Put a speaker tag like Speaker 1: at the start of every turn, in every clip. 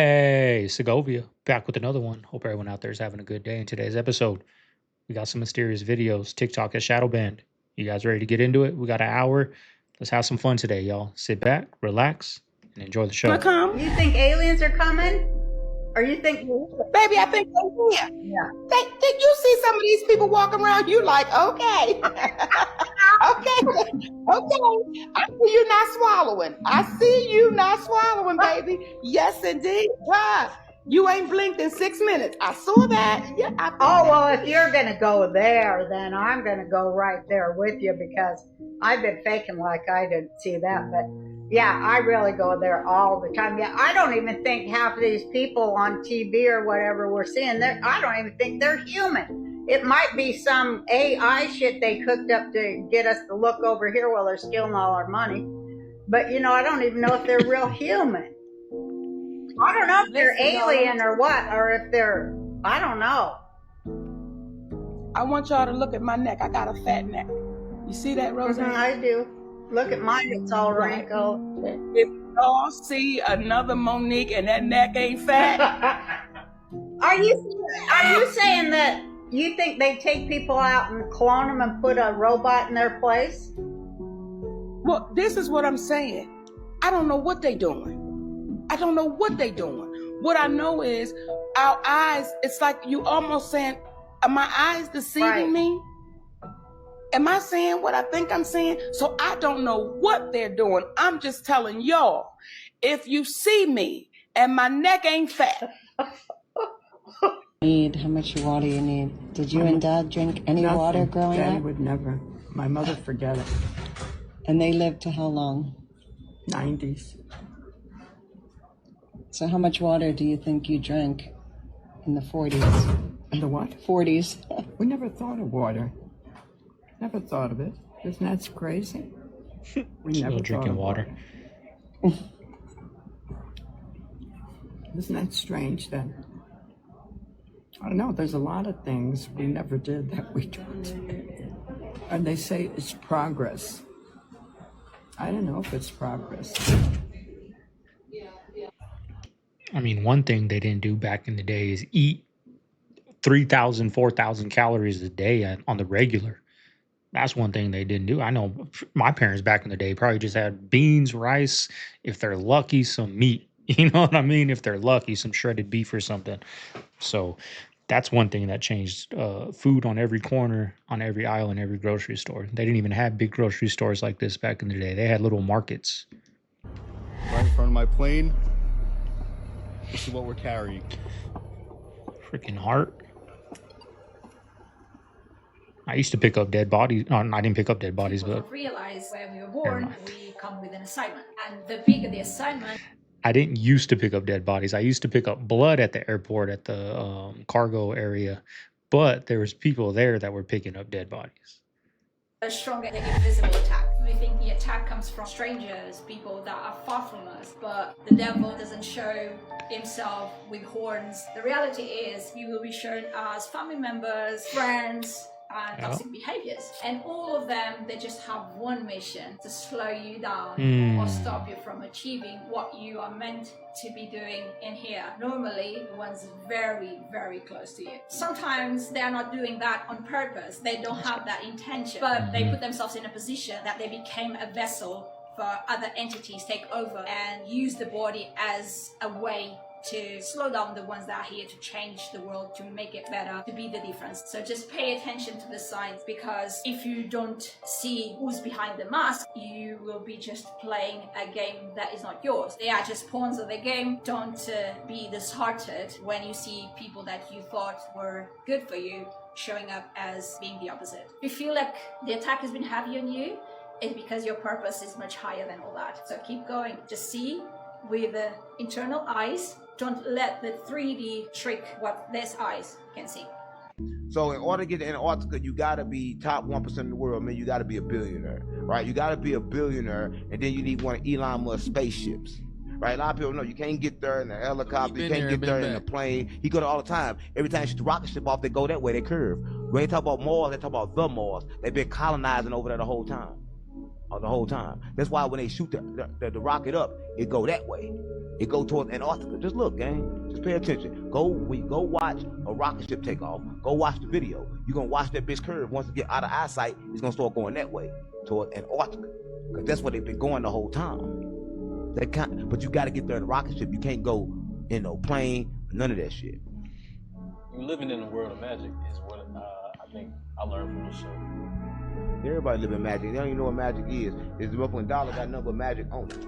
Speaker 1: Hey, Segovia, back with another one. Hope everyone out there is having a good day. In today's episode, we got some mysterious videos. TikTok has shadow banned. You guys ready to get into it? We got an hour. Let's have some fun today, y'all. Sit back, relax, and enjoy the show.
Speaker 2: You think aliens are coming? Or you think...
Speaker 3: Baby, I think they will.
Speaker 2: Yeah.
Speaker 3: Did you see some of these people walking around? You like, okay. Okay. I see you not swallowing. I see you not swallowing, baby. Yes, indeed. God, you ain't blinked in 6 minutes. I saw that. Yeah.
Speaker 2: Well, if you're going to go there, then I'm going to go right there with you because I've been faking like I didn't see that. But yeah, I really go there all the time. Yeah, I don't even think half of these people on TV or whatever we're seeing there, I don't even think they're human. It might be some AI shit they cooked up to get us to look over here while they're stealing all our money. But, I don't even know if they're real human. I don't know if they're alien or what, or if they're, I don't know.
Speaker 3: I want y'all to look at my neck. I got a fat neck. You see that, Roseanne?
Speaker 2: I do. Look at mine, it's all wrinkled.
Speaker 3: If y'all see another Monique and that neck ain't fat.
Speaker 2: Are you saying that you think they take people out and clone them and put a robot in their place?
Speaker 3: Well, this is what I'm saying. I don't know what they doing. What I know is our eyes, it's like you almost saying, are my eyes deceiving me? Am I saying what I think I'm saying? So I don't know what they're doing. I'm just telling y'all, if you see me and my neck ain't fat.
Speaker 4: How much water you need? Did you and Dad drink any water growing
Speaker 5: Daddy
Speaker 4: up?
Speaker 5: would never. My mother forget it.
Speaker 4: And they lived to how long?
Speaker 5: 90s.
Speaker 4: So how much water do you think you drank in the 40s?
Speaker 5: And the what?
Speaker 4: 40s.
Speaker 5: We never thought of water. Never thought of it. Isn't that crazy? We
Speaker 1: Still
Speaker 5: never
Speaker 1: drinking
Speaker 5: thought of
Speaker 1: water.
Speaker 5: Isn't that strange then? I don't know. There's a lot of things we never did that we don't. And they say it's progress. I don't know if it's progress.
Speaker 1: I mean, one thing they didn't do back in the day is eat 3,000, 4,000 calories a day on the regular. That's one thing they didn't do. I know my parents back in the day probably just had beans, rice, if they're lucky, some meat. You know what I mean? If they're lucky, some shredded beef or something. So that's one thing that changed. Food on every corner, on every aisle, in every grocery store. They didn't even have big grocery stores like this back in the day. They had little markets.
Speaker 6: Right in front of my plane. This is what we're carrying.
Speaker 1: Freaking heart. I used to pick up dead bodies. No, I didn't pick up dead bodies, but
Speaker 7: realize where we were born, we come with an assignment. And the bigger the assignment...
Speaker 1: I didn't used to pick up dead bodies. I used to pick up blood at the airport at the cargo area, but there was people there that were picking up dead bodies.
Speaker 7: A stronger, the invisible attack. We think the attack comes from strangers, people that are far from us, but the devil doesn't show himself with horns. The reality is he will be shown as family members, friends, and toxic behaviors. And all of them, they just have one mission: to slow you down or stop you from achieving what you are meant to be doing in here. Normally, the ones very, very close to you. Sometimes they are not doing that on purpose. They don't have that intention, but they put themselves in a position that they became a vessel for other entities take over and use the body as a way to slow down the ones that are here to change the world, to make it better, to be the difference. So just pay attention to the signs, because if you don't see who's behind the mask, you will be just playing a game that is not yours. They are just pawns of the game. Don't be disheartened when you see people that you thought were good for you showing up as being the opposite. If you feel like the attack has been heavy on you, it's because your purpose is much higher than all that. So keep going. Just see with the internal eyes. Don't let the 3D trick what this eyes can see.
Speaker 8: So in order to get to Antarctica, you gotta be top 1% in the world. I mean, you gotta be a billionaire, right? You gotta be a billionaire, and then you need one of Elon Musk's spaceships, right? A lot of people know you can't get there in a helicopter, you can't get there in a plane. He go there all the time. Every time you shoot the rocket ship off, they go that way, they curve. When they talk about Mars, they talk about the Mars. They've been colonizing over there the whole time. the whole time. That's why when they shoot the rocket up, it go that way. It go towards Antarctica. Just look, gang. Just pay attention. Go watch a rocket ship take off. Go watch the video. You're gonna watch that bitch curve. Once it get out of eyesight, it's gonna start going that way toward Antarctica. Because that's where they've been going the whole time. But you gotta get there in a rocket ship. You can't go in no plane, none of that shit.
Speaker 9: You living in the world of magic is what I think I learned from the show.
Speaker 8: Everybody live in magic. They don't even know what magic is. It's the $1 got nothing but magic on it.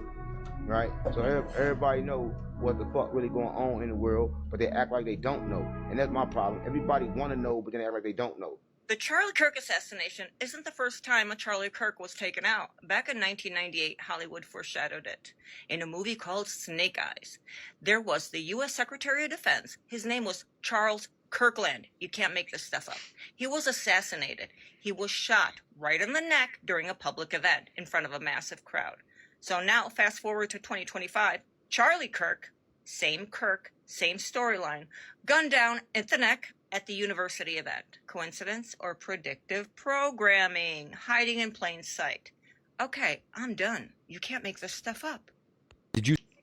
Speaker 8: Right? So everybody know what the fuck really going on in the world, but they act like they don't know. And that's my problem. Everybody want to know, but then they act like they don't know.
Speaker 10: The Charlie Kirk assassination isn't the first time a Charlie Kirk was taken out. Back in 1998, Hollywood foreshadowed it in a movie called Snake Eyes. There was the U.S. Secretary of Defense. His name was Charles Kirkland. You can't make this stuff up. He was assassinated. He was shot right in the neck during a public event in front of a massive crowd. So now, fast forward to 2025, Charlie Kirk, same storyline, gunned down at the neck at the university event. Coincidence or predictive programming? Hiding in plain sight. Okay, I'm done. You can't make this stuff up.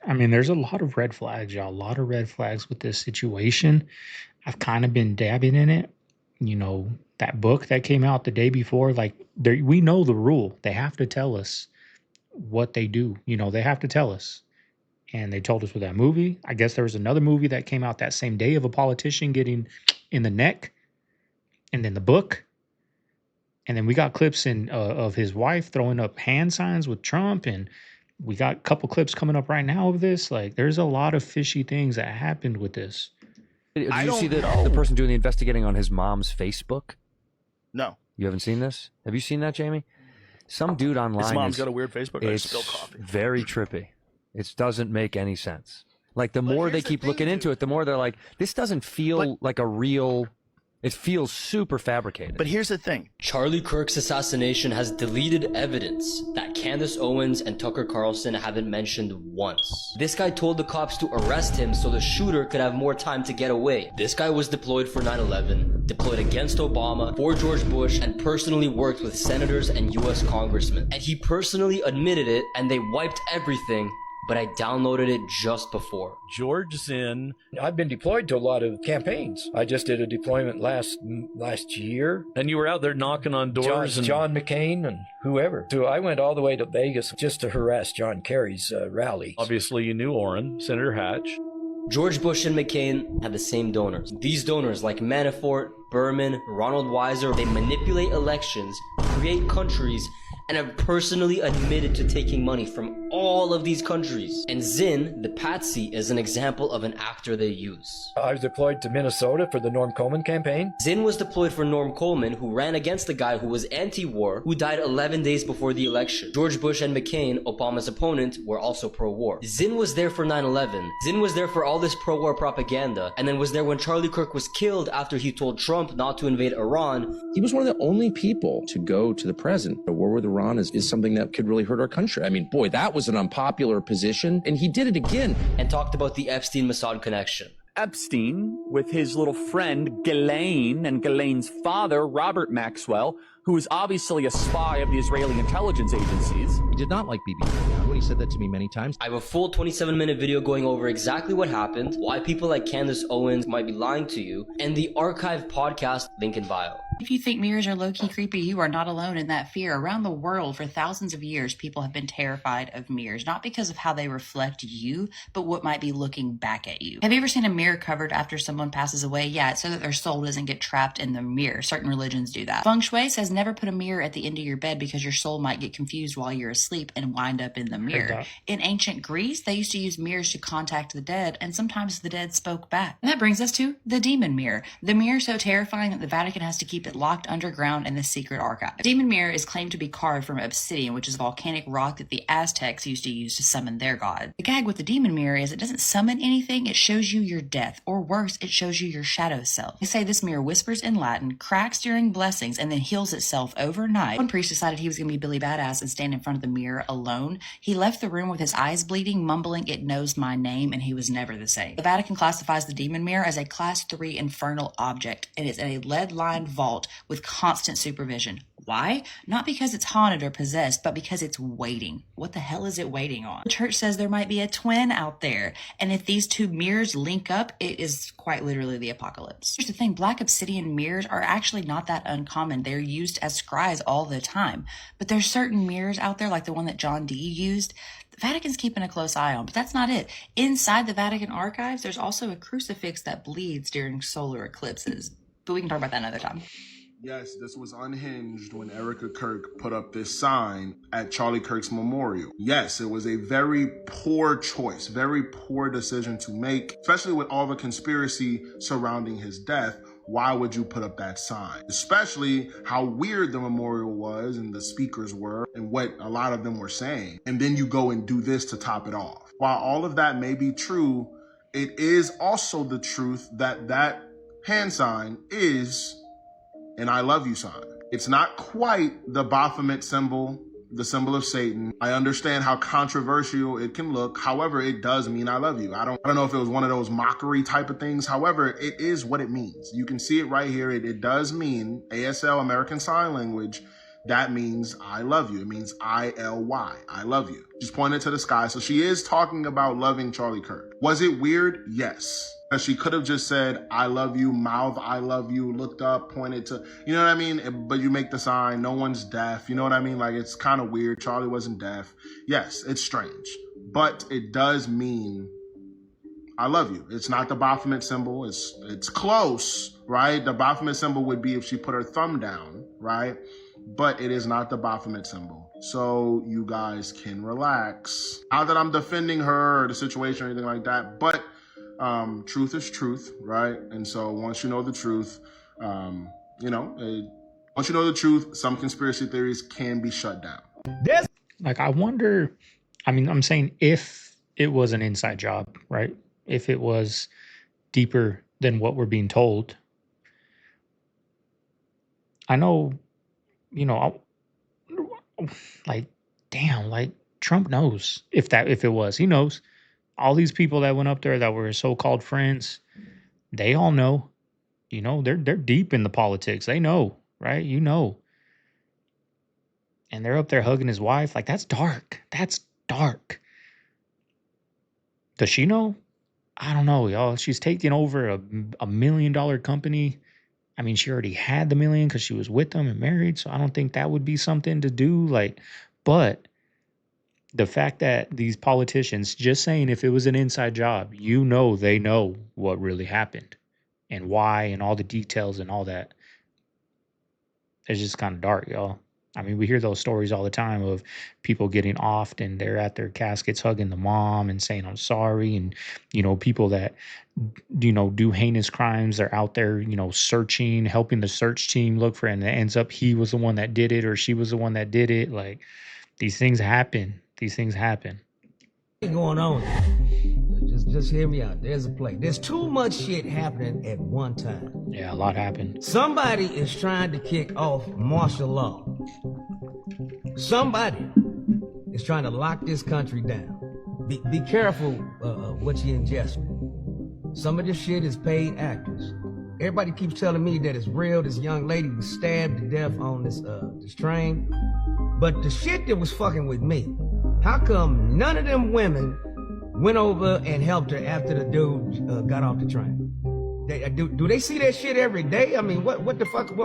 Speaker 1: I mean, there's a lot of red flags, y'all. A lot of red flags with this situation. I've kind of been dabbing in it. You know, that book that came out the day before, like, we know the rule. They have to tell us what they do. You know, they have to tell us. And they told us with that movie. I guess there was another movie that came out that same day of a politician getting in the neck. And then the book. And then we got clips of his wife throwing up hand signs with Trump. And we got a couple clips coming up right now of this. Like, there's a lot of fishy things that happened with this.
Speaker 11: Did you see the person doing the investigating on his mom's Facebook?
Speaker 6: No.
Speaker 11: You haven't seen this? Have you seen that, Jamie? Some dude online.
Speaker 6: His mom's got a weird Facebook. I spill coffee.
Speaker 11: Very trippy. It doesn't make any sense. Like, the more they keep looking into it, the more they're like, this doesn't feel like a real... It feels super fabricated.
Speaker 6: But here's the thing.
Speaker 12: Charlie Kirk's assassination has deleted evidence that Candace Owens and Tucker Carlson haven't mentioned once. This guy told the cops to arrest him so the shooter could have more time to get away. This guy was deployed for 9/11, deployed against Obama, for George Bush, and personally worked with senators and US congressmen. And he personally admitted it, and they wiped everything, but I downloaded it just before.
Speaker 13: George Zinn. I've been deployed to a lot of campaigns. I just did a deployment last year.
Speaker 9: And you were out there knocking on doors.
Speaker 13: John McCain and whoever. So I went all the way to Vegas just to harass John Kerry's rally.
Speaker 9: Obviously, you knew Orrin, Senator Hatch.
Speaker 12: George Bush and McCain had the same donors. These donors, like Manafort, Berman, Ronald Weiser, they manipulate elections, create countries, and have personally admitted to taking money from all of these countries. And Zinn, the patsy, is an example of an actor they use.
Speaker 13: I was deployed to Minnesota for the Norm Coleman campaign.
Speaker 12: Zinn was deployed for Norm Coleman, who ran against the guy who was anti-war, who died 11 days before the election. George Bush and McCain, Obama's opponent, were also pro-war. Zinn was there for 9/11. Zinn was there for all this pro-war propaganda, and then was there when Charlie Kirk was killed after he told Trump not to invade Iran.
Speaker 14: He was one of the only people to go to the president. A war with Iran is something that could really hurt our country. I mean, boy, that was an unpopular position, and he did it again.
Speaker 12: And talked about the Epstein-Mossad connection.
Speaker 15: Epstein, with his little friend Ghislaine and Ghislaine's father, Robert Maxwell, who is obviously a spy of the Israeli intelligence agencies.
Speaker 14: He did not like Bibi Netanyahu. He said that to me many times.
Speaker 12: I have a full 27-minute video going over exactly what happened, why people like Candace Owens might be lying to you, and the archive podcast, link in bio.
Speaker 16: If you think mirrors are low-key creepy, you are not alone in that fear. Around the world, for thousands of years, people have been terrified of mirrors, not because of how they reflect you, but what might be looking back at you. Have you ever seen a mirror covered after someone passes away? Yeah, it's so that their soul doesn't get trapped in the mirror. Certain religions do that. Feng Shui says never put a mirror at the end of your bed because your soul might get confused while you're asleep and wind up in the mirror. In ancient Greece, they used to use mirrors to contact the dead, and sometimes the dead spoke back. And that brings us to the demon mirror. The mirror so terrifying that the Vatican has to keep it locked underground in the secret archive. The demon mirror is claimed to be carved from obsidian, which is a volcanic rock that the Aztecs used to use to summon their god. The gag with the demon mirror is it doesn't summon anything, it shows you your death, or worse, it shows you your shadow self. They say this mirror whispers in Latin, cracks during blessings, and then heals itself overnight. One priest decided he was going to be Billy Badass and stand in front of the mirror alone. He left the room with his eyes bleeding, mumbling, "It knows my name," and he was never the same. The Vatican classifies the demon mirror as a Class 3 infernal object. It is in a lead-lined vault with constant supervision. Why? Not because it's haunted or possessed, but because it's waiting. What the hell is it waiting on? The church says there might be a twin out there, and if these two mirrors link up, it is quite literally the apocalypse. Here's the thing, black obsidian mirrors are actually not that uncommon. They're used as scries all the time, but there's certain mirrors out there, like the one that John Dee used, the Vatican's keeping a close eye on, but that's not it. Inside the Vatican archives, there's also a crucifix that bleeds during solar eclipses, but we can talk about that another time.
Speaker 17: Yes, this was unhinged when Erica Kirk put up this sign at Charlie Kirk's memorial. Yes, it was a very poor choice, very poor decision to make, especially with all the conspiracy surrounding his death. Why would you put up that sign? Especially how weird the memorial was and the speakers were and what a lot of them were saying. And then you go and do this to top it off. While all of that may be true, it is also the truth that that hand sign is an I love you sign. It's not quite the Baphomet symbol, the symbol of Satan. I understand how controversial it can look. However, it does mean I love you. I don't know if it was one of those mockery type of things. However, it is what it means. You can see it right here. It does mean ASL, American Sign Language. That means I love you. It means I-L-Y, I love you. She's pointed to the sky. So she is talking about loving Charlie Kirk. Was it weird? Yes. She could have just said, I love you, mouth, I love you, looked up, pointed to, you know what I mean? But you make the sign, no one's deaf. You know what I mean? Like, it's kind of weird. Charlie wasn't deaf. Yes, it's strange, but it does mean I love you. It's not the Baphomet symbol. It's close, right? The Baphomet symbol would be if she put her thumb down, right? But it is not the Baphomet symbol. So you guys can relax. Not that I'm defending her or the situation or anything like that, but truth is truth, right? And so once you know the truth, once you know the truth, some conspiracy theories can be shut down.
Speaker 1: Like, I wonder, I mean, I'm saying if it was an inside job, right? If it was deeper than what we're being told. I know, like, damn, like, Trump knows if it was, he knows. All these people that went up there that were so-called friends, they all know, they're deep in the politics. They know, right? And they're up there hugging his wife. Like, that's dark. That's dark. Does she know? I don't know, y'all. She's taking over a $1 million company. I mean, she already had the $1 million because she was with them and married. So I don't think that would be something to do. Like, but the fact that these politicians just saying if it was an inside job, they know what really happened and why and all the details and all that. It's just kind of dark, y'all. I mean, we hear those stories all the time of people getting offed and they're at their caskets hugging the mom and saying, I'm sorry. And, people that, do heinous crimes. They're out there, searching, helping the search team look for it. And it ends up he was the one that did it or she was the one that did it. Like, these things happen. These things happen.
Speaker 18: What's going on? Just hear me out. There's a play. There's too much shit happening at one time.
Speaker 1: Yeah, a lot happened.
Speaker 18: Somebody is trying to kick off martial law. Somebody is trying to lock this country down. Be careful what you ingest. Some of this shit is paid actors. Everybody keeps telling me that it's real. This young lady was stabbed to death on this train. But the shit that was fucking with me, how come none of them women went over and helped her after the dude got off the train? Do they see that shit every day? I mean, what the fuck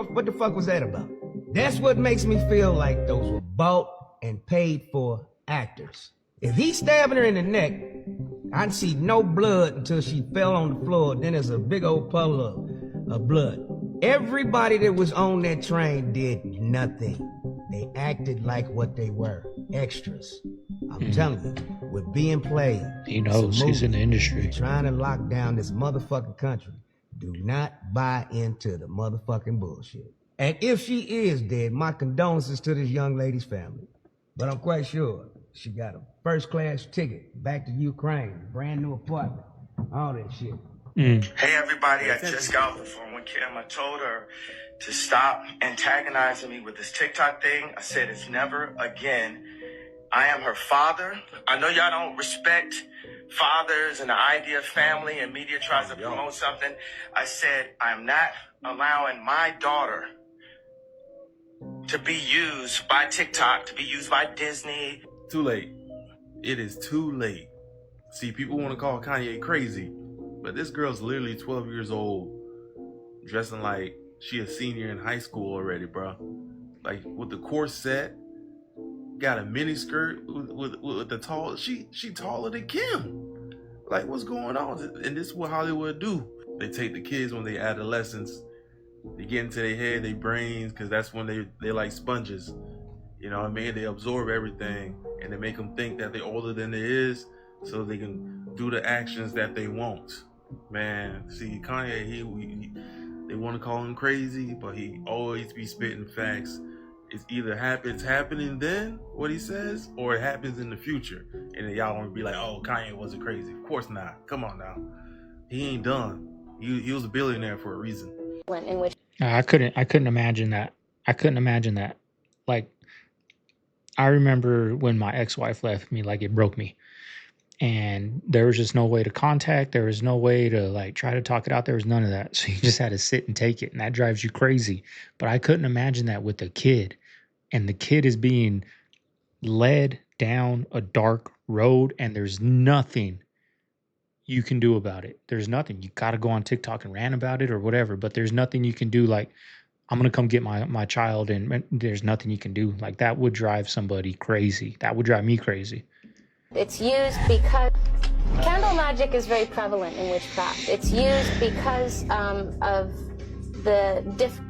Speaker 18: was that about? That's what makes me feel like those were bought and paid for actors. If he's stabbing her in the neck, I didn't see no blood until she fell on the floor. Then there's a big old puddle of blood. Everybody that was on that train did nothing. They acted like what they were, extras. I'm telling you, we're being played.
Speaker 1: He knows, he's in the industry.
Speaker 18: They're trying to lock down this motherfucking country. Do not buy into the motherfucking bullshit. And if she is dead, my condolences to this young lady's family. But I'm quite sure she got a first-class ticket back to Ukraine, brand new apartment, all that shit.
Speaker 19: Hey everybody, I just got off the phone with Kim. I told her to stop antagonizing me with this TikTok thing. I said it's never again. I am her father. I know y'all don't respect fathers and the idea of family, and media tries to promote something. I said I'm not allowing my daughter to be used by TikTok, to be used by Disney.
Speaker 6: Too late. It is too late. See, people want to call Kanye crazy, but this girl's literally 12 years old, dressing like she a senior in high school already, bro. Like with the corset, got a mini skirt with the tall. She taller than Kim. Like, what's going on? And this is what Hollywood do. They take the kids when they adolescents, they get into their head, their brains, because that's when they like sponges. You know what I mean? They absorb everything, and they make them think that they're older than they is, so they can do the actions that they want. Man, see, Kanye, they want to call him crazy, but he always be spitting facts. It's either happening then, what he says, or it happens in the future. And then y'all want to be like, oh, Kanye wasn't crazy. Of course not. Come on now. He ain't done. He was a billionaire for a reason.
Speaker 20: In which
Speaker 1: I couldn't imagine that. I couldn't imagine that. Like, I remember when my ex-wife left me, like, it broke me. And there was just no way to contact. There was no way to, like, try to talk it out. There was none of that. So you just had to sit and take it. And that drives you crazy. But I couldn't imagine that with a kid. And the kid is being led down a dark road, and there's nothing you can do about it. There's nothing. You got to go on TikTok and rant about it or whatever, but there's nothing you can do. Like, I'm going to come get my child, and there's nothing you can do. Like, that would drive somebody crazy. That would drive me crazy.
Speaker 20: it's used because candle magic is very prevalent in witchcraft. It's used because of the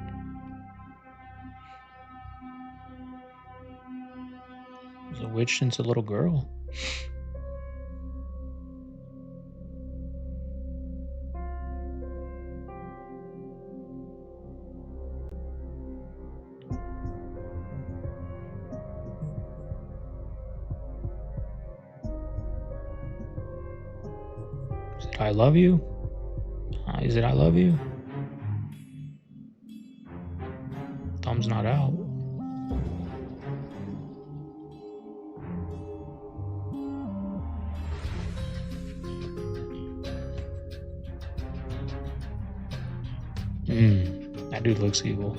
Speaker 1: He's a witch since a little girl. Is it I love you? Is it I love you? Thumb's not out. That dude looks evil.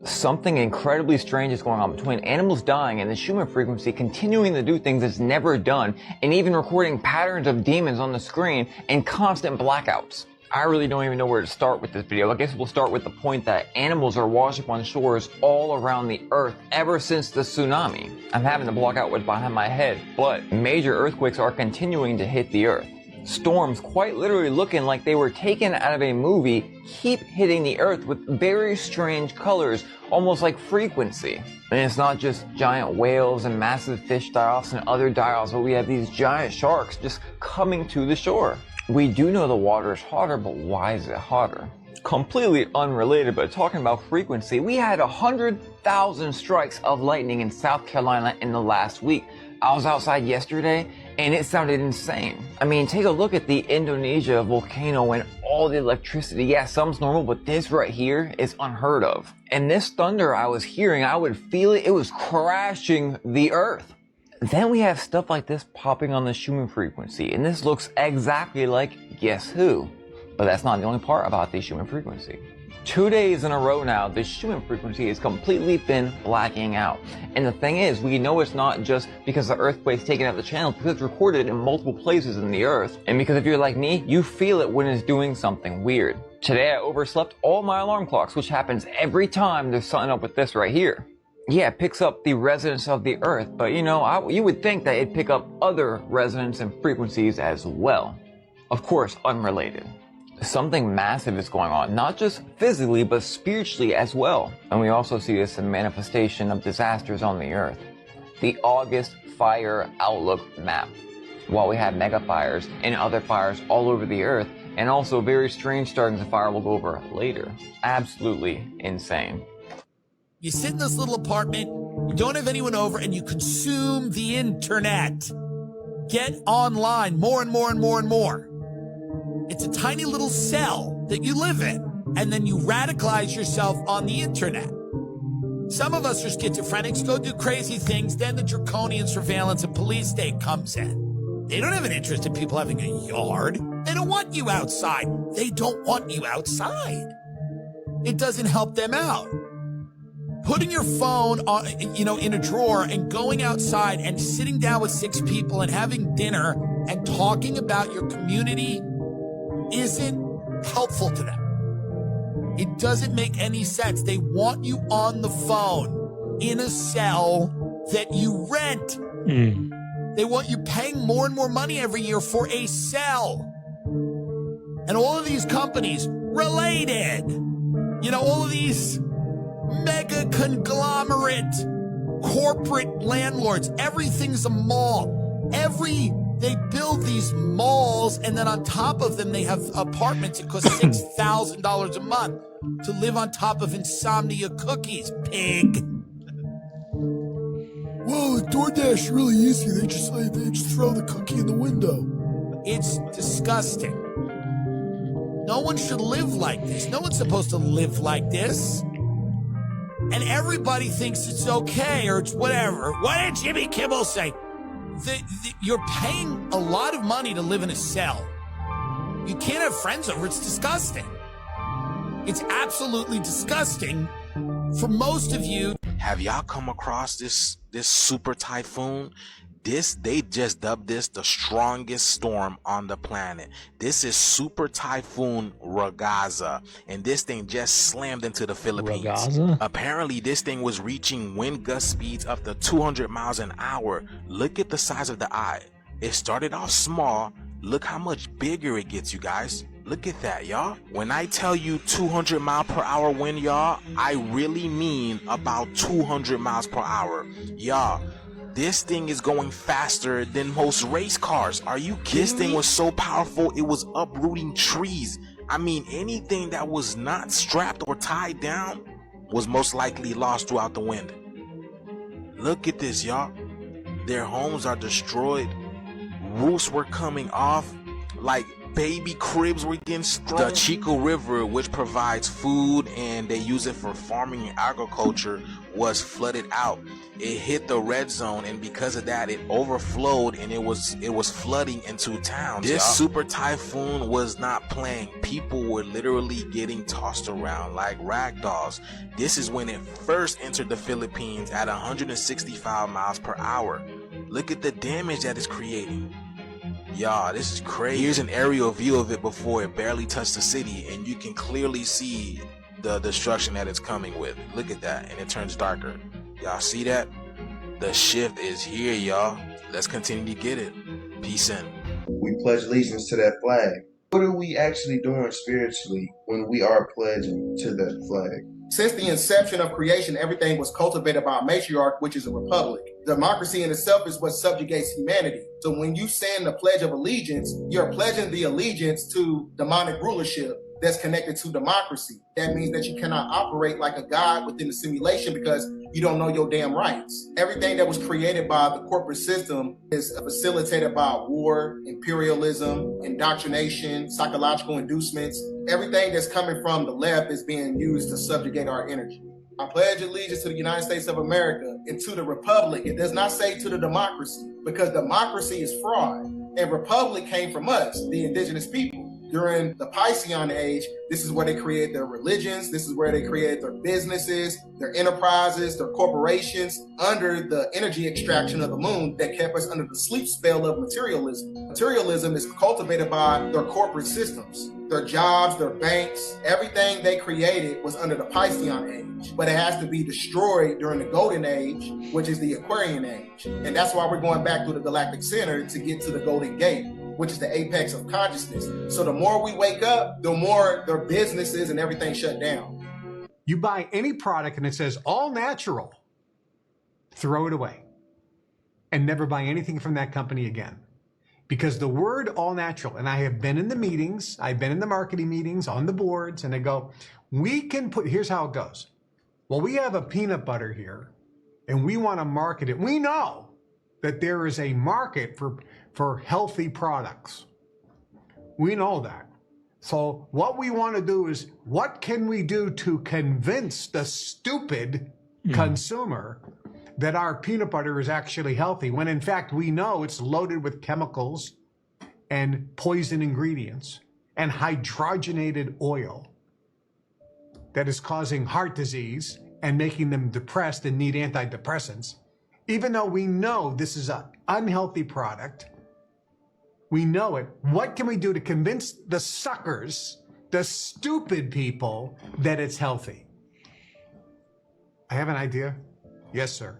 Speaker 21: Something incredibly strange is going on between animals dying and the Schumann frequency continuing to do things it's never done, and even recording patterns of demons on the screen and constant blackouts. I really don't even know where to start with this video. I guess we'll start with the point that animals are washed up on shores all around the earth ever since the tsunami. I'm having the blackout what's behind my head, but major earthquakes are continuing to hit the earth. Storms, quite literally looking like they were taken out of a movie, keep hitting the earth with very strange colors, almost like frequency. And it's not just giant whales and massive fish die-offs and other die-offs, but we have these giant sharks just coming to the shore. We do know the water is hotter, but why is it hotter? Completely unrelated, but talking about frequency, we had 100,000 strikes of lightning in South Carolina in the last week. I was outside yesterday and it sounded insane. I mean, take a look at the Indonesia volcano and all the electricity. Yeah, some's normal, but this right here is unheard of. And this thunder I was hearing, I would feel it. It was crashing the earth. Then we have stuff like this popping on the Schumann frequency, and this looks exactly like guess who? But that's not the only part about the Schumann frequency. 2 days in a row now, the Schumann frequency has completely been blacking out. And the thing is, we know it's not just because the earthquake's taken out the channel, because it's recorded in multiple places in the earth. And because if you're like me, you feel it when it's doing something weird. Today I overslept all my alarm clocks, which happens every time there's something up with this right here. Yeah, it picks up the resonance of the earth, but you know, you would think that it'd pick up other resonance and frequencies as well. Of course, unrelated. Something massive is going on, not just physically, but spiritually as well. And we also see this in manifestation of disasters on the earth. The August Fire Outlook Map. While we have mega fires and other fires all over the earth, and also very strange startings of fire we'll go over later. Absolutely insane.
Speaker 22: You sit in this little apartment, you don't have anyone over, and you consume the internet.
Speaker 2: get online more and more and more and more. It's a tiny little cell that you live in, and then you radicalize yourself on the internet. Some of us are schizophrenics, go do crazy things, then the draconian surveillance and police state comes in. They don't have an interest in people having a yard. They don't want you outside. They don't want you outside. It doesn't help them out. Putting your phone on, in a drawer and going outside and sitting down with 6 people and having dinner and talking about your community isn't helpful to them. It doesn't make any sense. They want you on the phone in a cell that you rent. They want you paying more and more money every year for a cell. And all of these companies related, all of these mega conglomerate corporate landlords, everything's a mall. They build these malls, and then on top of them, they have apartments that cost $6,000 a month to live on top of insomnia cookies, pig.
Speaker 3: Whoa, DoorDash really easy. They just throw the cookie in the window.
Speaker 2: It's disgusting. No one should live like this. No one's supposed to live like this. And everybody thinks it's okay or it's whatever. What did Jimmy Kimmel say? You're paying a lot of money to live in a cell. You can't have friends over. It's disgusting. It's absolutely disgusting for most of you.
Speaker 23: Have y'all come across this super typhoon? They just dubbed this the strongest storm on the planet. This is Super Typhoon Ragaza, and this thing just slammed into the Philippines.
Speaker 1: Ragaza?
Speaker 23: Apparently, this thing was reaching wind gust speeds up to 200 miles an hour. Look at the size of the eye. It started off small. Look how much bigger it gets, you guys. Look at that, y'all. When I tell you 200 mile per hour wind, y'all, I really mean about 200 miles per hour. Y'all, this thing is going faster than most race cars. Are you kidding me? This thing was so powerful, it was uprooting trees. I mean, anything that was not strapped or tied down was most likely lost throughout the wind. Look at this, y'all. Their homes are destroyed. Roofs were coming off. Like baby cribs were getting strung. The Chico River, which provides food and they use it for farming and agriculture, was flooded out. It hit the red zone, and because of that, it overflowed and it was flooding into towns. This super typhoon was not playing. People were literally getting tossed around like rag dolls. This is when it first entered the Philippines at 165 miles per hour. Look at the damage that it's creating. Y'all, this is crazy. Here's an aerial view of it before it barely touched the city, and you can clearly see the destruction that it's coming with. Look at that, and it turns darker. Y'all see that? The shift is here, y'all. Let's continue to get it. Peace in.
Speaker 24: We pledge allegiance to that flag. What are we actually doing spiritually when we are pledging to that flag?
Speaker 25: Since the inception of creation, everything was cultivated by a matriarch, which is a republic. Democracy in itself is what subjugates humanity. So when you send the Pledge of Allegiance, you're pledging the allegiance to demonic rulership that's connected to democracy. That means that you cannot operate like a god within the simulation because you don't know your damn rights. Everything that was created by the corporate system is facilitated by war, imperialism, indoctrination, psychological inducements. Everything that's coming from the left is being used to subjugate our energy. I pledge allegiance to the United States of America and to the republic. It does not say to the democracy, because democracy is fraud. And republic came from us, the indigenous people. During the Piscean age, this is where they created their religions. This is where they created their businesses, their enterprises, their corporations, under the energy extraction of the moon that kept us under the sleep spell of materialism. Materialism is cultivated by their corporate systems, their jobs, their banks. Everything they created was under the Piscean age, but it has to be destroyed during the golden age, which is the Aquarian age. And that's why we're going back to the galactic center to get to the golden gate, which is the apex of consciousness. So the more we wake up, the more their businesses and everything shut down.
Speaker 26: You buy any product and it says all natural, throw it away and never buy anything from that company again. Because the word all natural, and I have been in the meetings, I've been in the marketing meetings on the boards, and they go, we can put, here's how it goes. Well, we have a peanut butter here and we want to market it. We know that there is a market for healthy products. We know that. So what we want to do is, what can we do to convince the stupid consumer that our peanut butter is actually healthy, when in fact we know it's loaded with chemicals and poison ingredients and hydrogenated oil that is causing heart disease and making them depressed and need antidepressants. Even though we know this is an unhealthy product, we know it. What can we do to convince the suckers, the stupid people, that it's healthy? I have an idea. Yes, sir.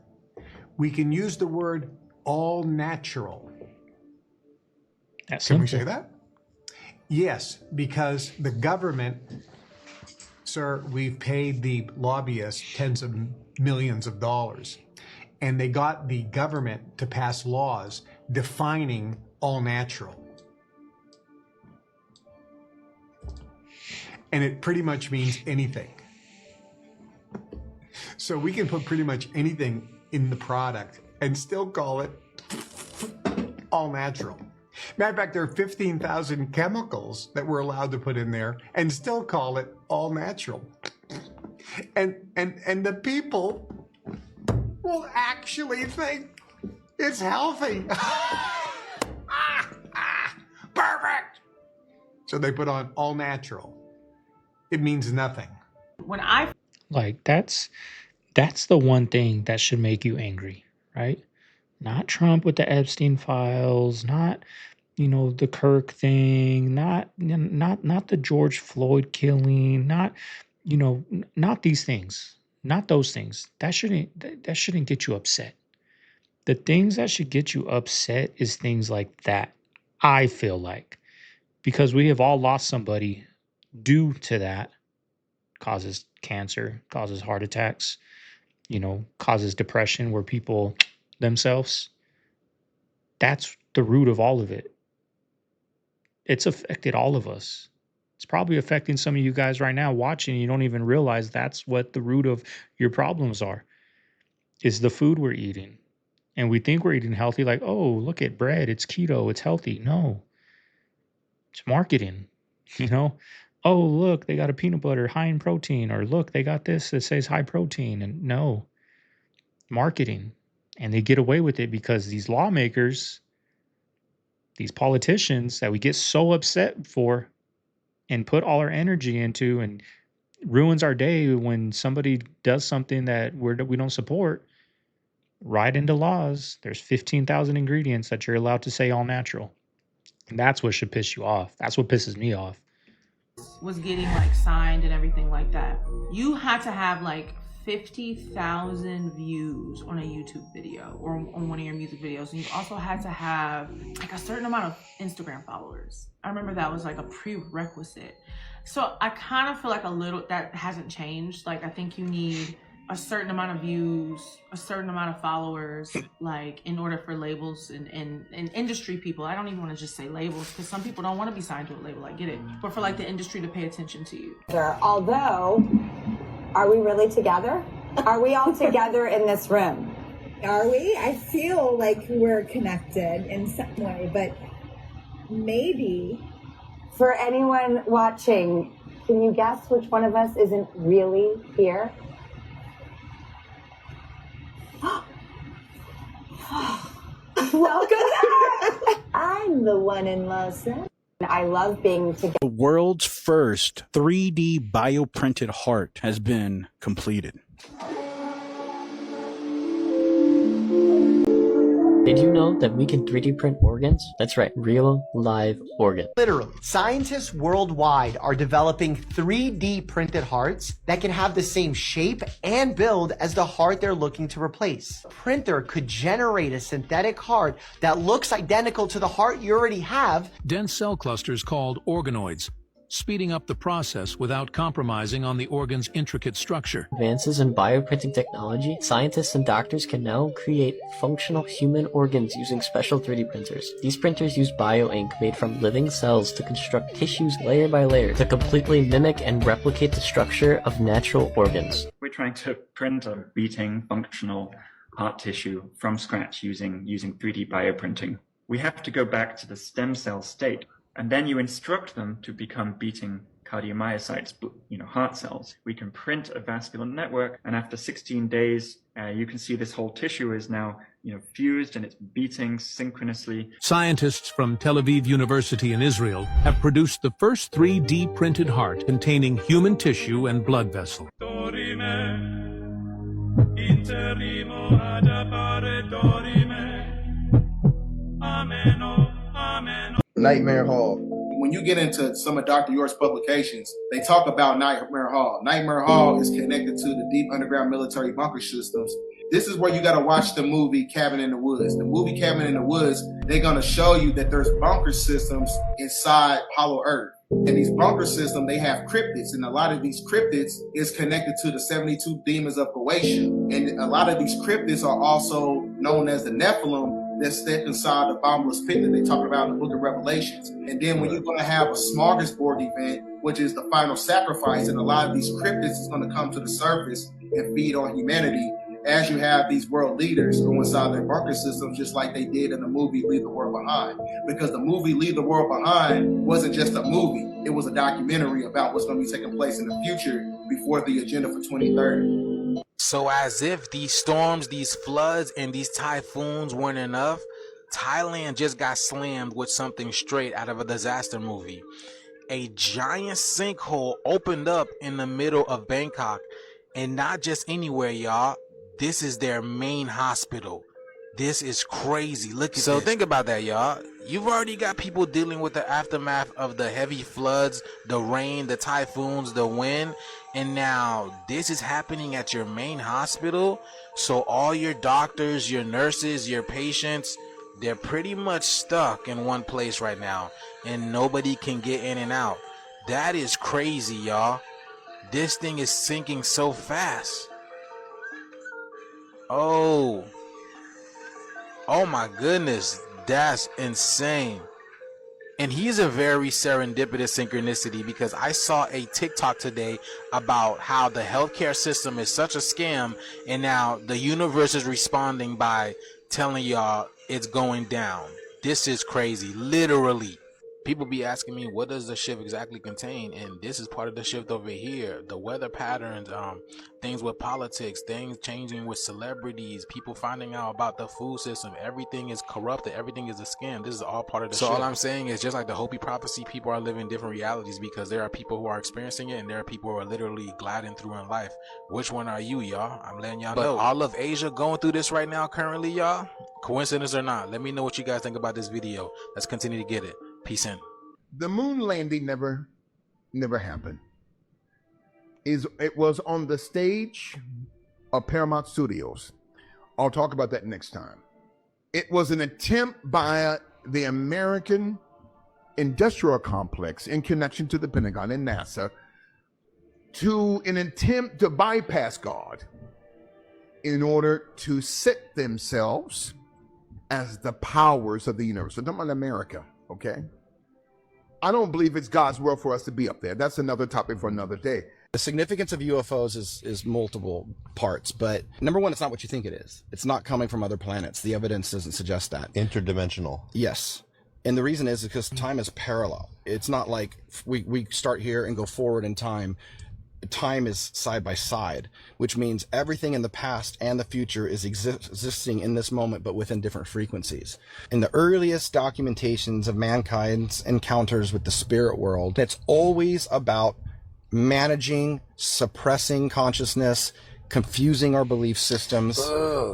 Speaker 26: We can use the word all natural.
Speaker 1: That's
Speaker 26: Can we
Speaker 1: simple.
Speaker 26: say that? Yes, because the government, sir, we've paid the lobbyists tens of millions of dollars, and they got the government to pass laws defining all natural. And it pretty much means anything. So we can put pretty much anything in the product and still call it all natural. Matter of fact, there are 15,000 chemicals that we're allowed to put in there and still call it all natural. And the people will actually think it's healthy. Perfect. So they put on all natural. It means nothing.
Speaker 1: Like that's the one thing that should make you angry, right? Not Trump with the Epstein files, not the Kirk thing, not the George Floyd killing, not not these things, not those things. That shouldn't get you upset. The things that should get you upset is things like that. I feel like, because we have all lost somebody due to that. Causes cancer, causes heart attacks, causes depression where people themselves. That's the root of all of it. It's affected all of us. It's probably affecting some of you guys right now watching. You don't even realize that's what the root of your problems are, is the food we're eating. And we think we're eating healthy, like, oh, look at bread, it's keto, it's healthy. No, it's marketing, Oh, look, they got a peanut butter high in protein, or look, they got this that says high protein. And no, marketing. And they get away with it because these lawmakers, these politicians that we get so upset for and put all our energy into, and ruins our day when somebody does something that we don't support, right into laws. There's 15,000 ingredients that you're allowed to say all natural. And that's what should piss you off. That's what pisses me off.
Speaker 4: Was getting like signed and everything like that. You had to have like 50,000 views on a YouTube video or on one of your music videos. And you also had to have like a certain amount of Instagram followers. I remember that was like a prerequisite. So I kind of feel like that hasn't changed. Like I think you need a certain amount of views, a certain amount of followers, like in order for labels and industry people. I don't even want to just say labels because some people don't want to be signed to a label. I get it. But for like the industry to pay attention to you.
Speaker 5: Although, are we really together? Are we all together in this room?
Speaker 7: Are we? I feel like we're connected in some way, but maybe.
Speaker 5: For anyone watching, can you guess which one of us isn't really here? Welcome back! I'm the one in Los Angeles. I love being together.
Speaker 8: The world's first 3D bioprinted heart has been completed.
Speaker 10: Did you know that we can 3D print organs? That's right, real live organs.
Speaker 11: Literally, scientists worldwide are developing 3D printed hearts that can have the same shape and build as the heart they're looking to replace. A printer could generate a synthetic heart that looks identical to the heart you already have.
Speaker 27: Dense cell clusters called organoids, speeding up the process without compromising on the organ's intricate structure.
Speaker 10: Advances in bioprinting technology, scientists and doctors can now create functional human organs using special 3D printers. These printers use bioink made from living cells to construct tissues layer by layer to completely mimic and replicate the structure of natural organs.
Speaker 28: We're trying to print a beating, functional
Speaker 9: heart tissue from scratch using 3D bioprinting. We have to go back to the stem cell state, and then you instruct them to become beating cardiomyocytes, heart cells. We can print a vascular network, and after 16 days, you can see this whole tissue is now, fused and it's beating synchronously.
Speaker 27: Scientists from Tel Aviv University in Israel have produced the first 3D printed heart containing human tissue and blood vessel.
Speaker 24: Nightmare Hall.
Speaker 25: When you get into some of Dr. York's publications, they talk about Nightmare Hall. Nightmare Hall is connected to the deep underground military bunker systems. This is where you got to watch the movie Cabin in the Woods. The movie Cabin in the Woods, they're going to show you that there's bunker systems inside Hollow Earth. And these bunker systems, they have cryptids, and a lot of these cryptids is connected to the 72 demons of Goetia. And a lot of these cryptids are also known as the Nephilim, that step inside the bottomless pit that they talk about in the book of Revelations. And then when you're going to have a smorgasbord event, which is the final sacrifice, and a lot of these cryptids is going to come to the surface and feed on humanity, as you have these world leaders go inside their bunker systems, just like they did in the movie Leave the World Behind. Because the movie Leave the World Behind wasn't just a movie, it was a documentary about what's going to be taking place in the future before the agenda for 2030.
Speaker 23: So as if these storms, these floods, and these typhoons weren't enough, Thailand just got slammed with something straight out of a disaster movie. A giant sinkhole opened up in the middle of Bangkok, and not just anywhere, y'all. This is their main hospital. This is crazy. Look at this. So think about that, y'all. You've already got people dealing with the aftermath of the heavy floods, the rain, the typhoons, the wind, and now this is happening at your main hospital. So all your doctors, your nurses, your patients, they're pretty much stuck in one place right now, and nobody can get in and out. That is crazy, y'all. This thing is sinking so fast. Oh my goodness, that's insane. And he's a very serendipitous synchronicity, because I saw a TikTok today about how the healthcare system is such a scam, and now the universe is responding by telling y'all it's going down. This is crazy, literally. People be asking me, what does the shift exactly contain? And this is part of the shift over here. The weather patterns, things with politics, things changing with celebrities, people finding out about the food system. Everything is corrupted. Everything is a scam. This is all part of the shift. So all I'm saying is, just like the Hopi prophecy, people are living different realities, because there are people who are experiencing it and there are people who are literally gliding through in life. Which one are you, y'all? I'm letting y'all know. All of Asia going through this right now currently, y'all. Coincidence or not, let me know what you guys think about this video. Let's continue to get it. Peace in.
Speaker 12: The moon landing never happened. It was on the stage of Paramount Studios. I'll talk about that next time. It was an attempt by the American industrial complex in connection to the Pentagon and NASA to an attempt to bypass God in order to set themselves as the powers of the universe. I'm talking about America, okay? I don't believe it's God's will for us to be up there. That's another topic for another day.
Speaker 13: The significance of UFOs is multiple parts, but number one, it's not what you think it is. It's not coming from other planets. The evidence doesn't suggest that.
Speaker 14: Interdimensional.
Speaker 13: Yes. And the reason is because time is parallel. It's not like we start here and go forward in time. Time is side by side, which means everything in the past and the future is existing in this moment, but within different frequencies. In the earliest documentations of mankind's encounters with the spirit world, it's always about managing, suppressing consciousness, confusing our belief systems,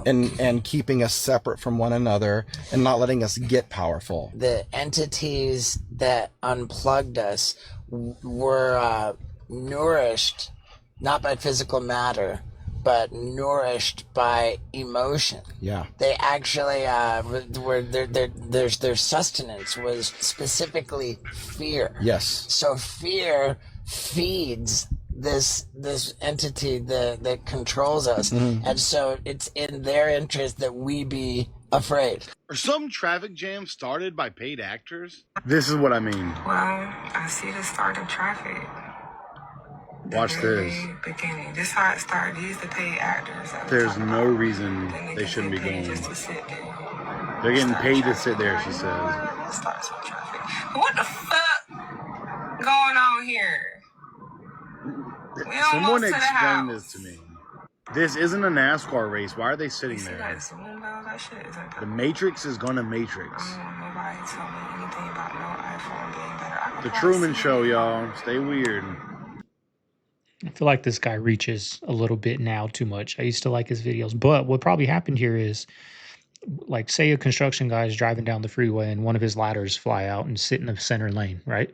Speaker 13: and keeping us separate from one another and not letting us get powerful.
Speaker 15: The entities that unplugged us were nourished not by physical matter, but nourished by emotion.
Speaker 13: Yeah.
Speaker 15: They actually were their sustenance was specifically fear.
Speaker 13: Yes.
Speaker 15: So fear feeds this entity that controls us, and so it's in their interest that we be afraid.
Speaker 16: Are some traffic jams started by paid actors?
Speaker 12: This is what I mean.
Speaker 17: Well, I see the start of traffic.
Speaker 6: Watch this.
Speaker 14: Beginning. This how it started. They used to pay actors.
Speaker 6: There's no reason they shouldn't be going. They're getting paid to sit there, she says.
Speaker 14: What the fuck going on here?
Speaker 6: Someone explain this to me. This isn't a NASCAR race. Why are they sitting there? The Matrix is gonna Matrix. The Truman Show, y'all. Stay weird.
Speaker 1: I feel like this guy reaches a little bit now too much. I used to like his videos, but what probably happened here is, like, say a construction guy is driving down the freeway and one of his ladders fly out and sit in the center lane, right?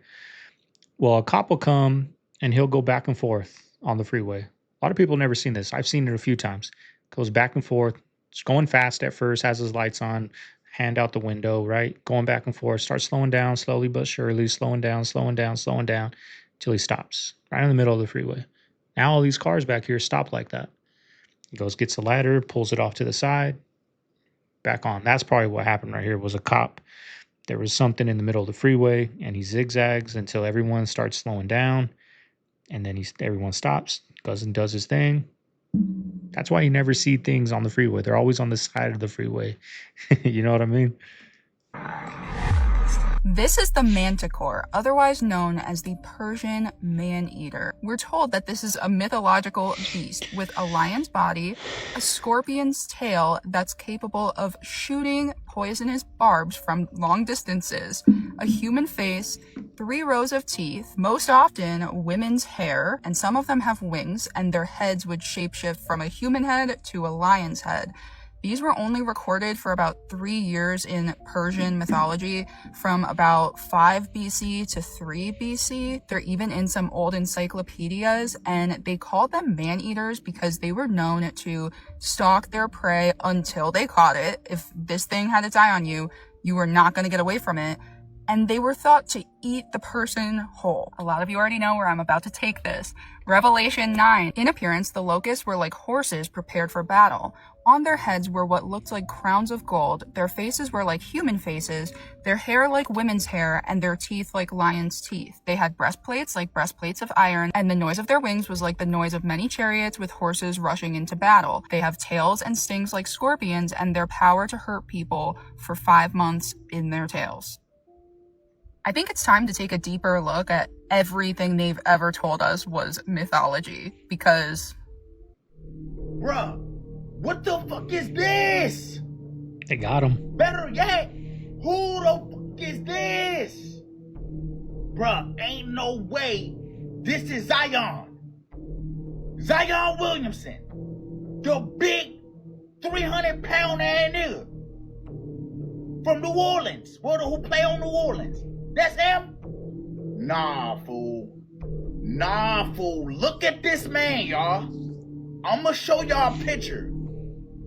Speaker 1: Well, a cop will come and he'll go back and forth on the freeway. A lot of people have never seen this. I've seen it a few times. Goes back and forth. It's going fast at first, has his lights on, hand out the window, right? Going back and forth, starts slowing down slowly but surely, slowing down, till he stops right in the middle of the freeway. Now all these cars back here stop like that. He goes, gets the ladder, pulls it off to the side, back on. That's probably what happened right here. Was a cop. There was something in the middle of the freeway, and he zigzags until everyone starts slowing down, and then everyone stops, goes and does his thing. That's why you never see things on the freeway. They're always on the side of the freeway. You know what I mean?
Speaker 17: This is the manticore, otherwise known as the Persian man-eater. We're told that this is a mythological beast with a lion's body, a scorpion's tail that's capable of shooting poisonous barbs from long distances, a human face, 3 rows of teeth, most often women's hair, and some of them have wings, and their heads would shapeshift from a human head to a lion's head. These were only recorded for about 3 years in Persian mythology, from about 5 BC to 3 BC. They're even in some old encyclopedias, and they called them man-eaters because they were known to stalk their prey until they caught it. If this thing had its eye on you, you were not going to get away from it. And they were thought to eat the person whole. A lot of you already know where I'm about to take this. Revelation 9. In appearance, the locusts were like horses prepared for battle. On their heads were what looked like crowns of gold. Their faces were like human faces, their hair like women's hair, and their teeth like lions' teeth. They had breastplates like breastplates of iron, and the noise of their wings was like the noise of many chariots with horses rushing into battle. They have tails and stings like scorpions, and their power to hurt people for 5 months in their tails. I think it's time to take a deeper look at everything they've ever told us was mythology, because...
Speaker 18: Bruh, what the fuck is this?
Speaker 1: They got him.
Speaker 18: Better yet, who the fuck is this? Bruh, ain't no way this is Zion. Zion Williamson. The big 300-pound ass nigga. From New Orleans. Who play on New Orleans? That's him? Nah, fool. Nah, fool. Look at this man, y'all. I'ma show y'all a picture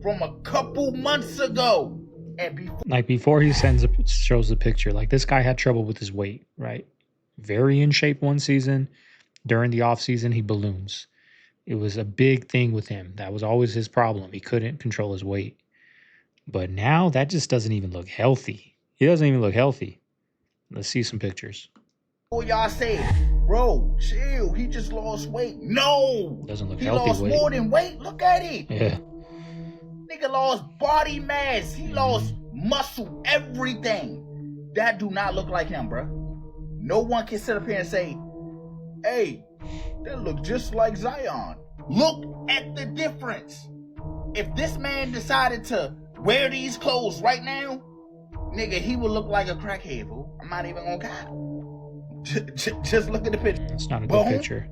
Speaker 18: from a couple months ago. And
Speaker 1: before he shows the picture, like, this guy had trouble with his weight, right? Very in shape one season. During the off season, he balloons. It was a big thing with him. That was always his problem. He couldn't control his weight. But now that just doesn't even look healthy. He doesn't even look healthy. Let's see some pictures.
Speaker 18: What y'all say? Bro, chill. He just lost weight. No.
Speaker 1: Doesn't look
Speaker 18: he
Speaker 1: healthy.
Speaker 18: He lost more than weight. Look at it.
Speaker 1: Yeah.
Speaker 18: Nigga lost body mass. He lost muscle, everything. That do not look like him, bro. No one can sit up here and say, hey, that look just like Zion. Look at the difference. If this man decided to wear these clothes right now, nigga, he would look like a crackhead, fool. I'm not even gonna cap. Just look at the picture.
Speaker 1: It's not a good picture.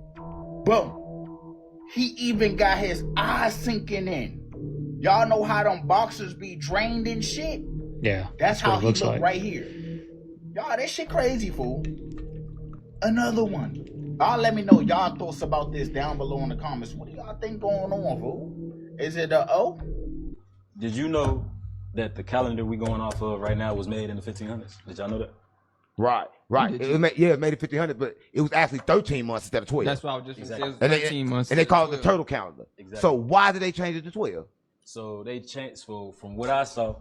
Speaker 18: Boom. He even got his eyes sinking in. Y'all know how them boxers be drained and shit?
Speaker 1: Yeah.
Speaker 18: That's how he
Speaker 1: looks
Speaker 18: look
Speaker 1: like
Speaker 18: right here. Y'all, that shit crazy, fool. Another one. Y'all let me know y'all thoughts about this down below in the comments. What do y'all think going on, fool? Is it a O?
Speaker 19: Did you know that the calendar we going off of right now was made in the 1500s? Did y'all know that?
Speaker 12: Right. It made it 1500, but it was actually 13 months instead of 12.
Speaker 20: That's why I was just
Speaker 19: exactly.
Speaker 20: It was 13 months.
Speaker 12: And they call it the turtle calendar.
Speaker 19: Exactly.
Speaker 12: So why did they change it to 12?
Speaker 19: So they changed, from what I saw,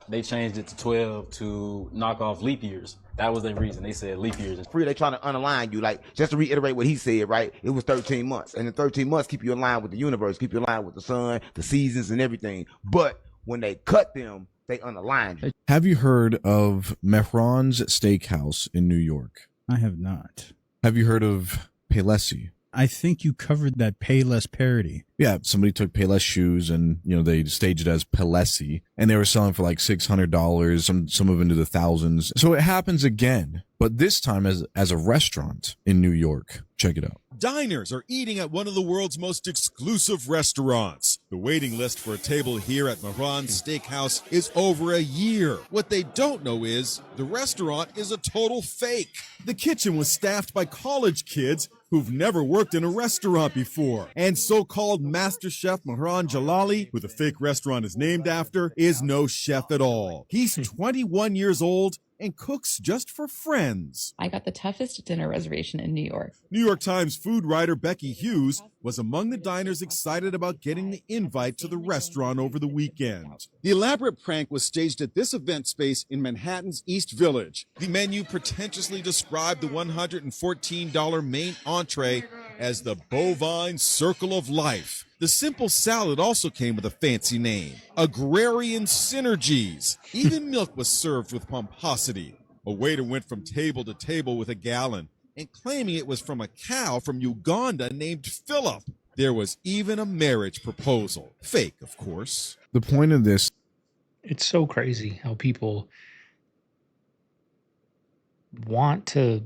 Speaker 19: they changed it to 12 to knock off leap years. That was their reason. They said leap years.
Speaker 2: Free, they trying to unalign you. Like, just to reiterate what he said, right? It was 13 months. And the 13 months keep you in line with the universe, keep you in line with the sun, the seasons, and everything. But when they cut them, they unaligned you.
Speaker 3: Have you heard of Mehron's Steakhouse in New York?
Speaker 8: I have not.
Speaker 3: Have you heard of Paylessi?
Speaker 8: I think you covered that Payless parody.
Speaker 3: Yeah, somebody took Payless shoes and, you know, they staged it as Paylessi, and they were selling for like $600, some of into the thousands. So it happens again, but this time as a restaurant in New York. Check it out.
Speaker 4: Diners are eating at one of the world's most exclusive restaurants. The waiting list for a table here at Mehron's Steakhouse is over a year. What they don't know is the restaurant is a total fake. The kitchen was staffed by college kids who've never worked in a restaurant before. And so-called Master Chef Mehron Jalali, who the fake restaurant is named after, is no chef at all. He's 21 years old and cooks just for friends.
Speaker 20: I got the toughest dinner reservation in New York.
Speaker 4: New York Times food writer Becky Hughes was among the diners excited about getting the invite to the restaurant over the weekend. The elaborate prank was staged at this event space in Manhattan's East Village. The menu pretentiously described the $114 main entree as the Bovine Circle of Life. The simple salad also came with a fancy name, Agrarian Synergies. Even milk was served with pomposity. A waiter went from table to table with a gallon and claiming it was from a cow from Uganda named Philip. There was even a marriage proposal. Fake, of course.
Speaker 3: The point of this...
Speaker 1: It's so crazy how people want to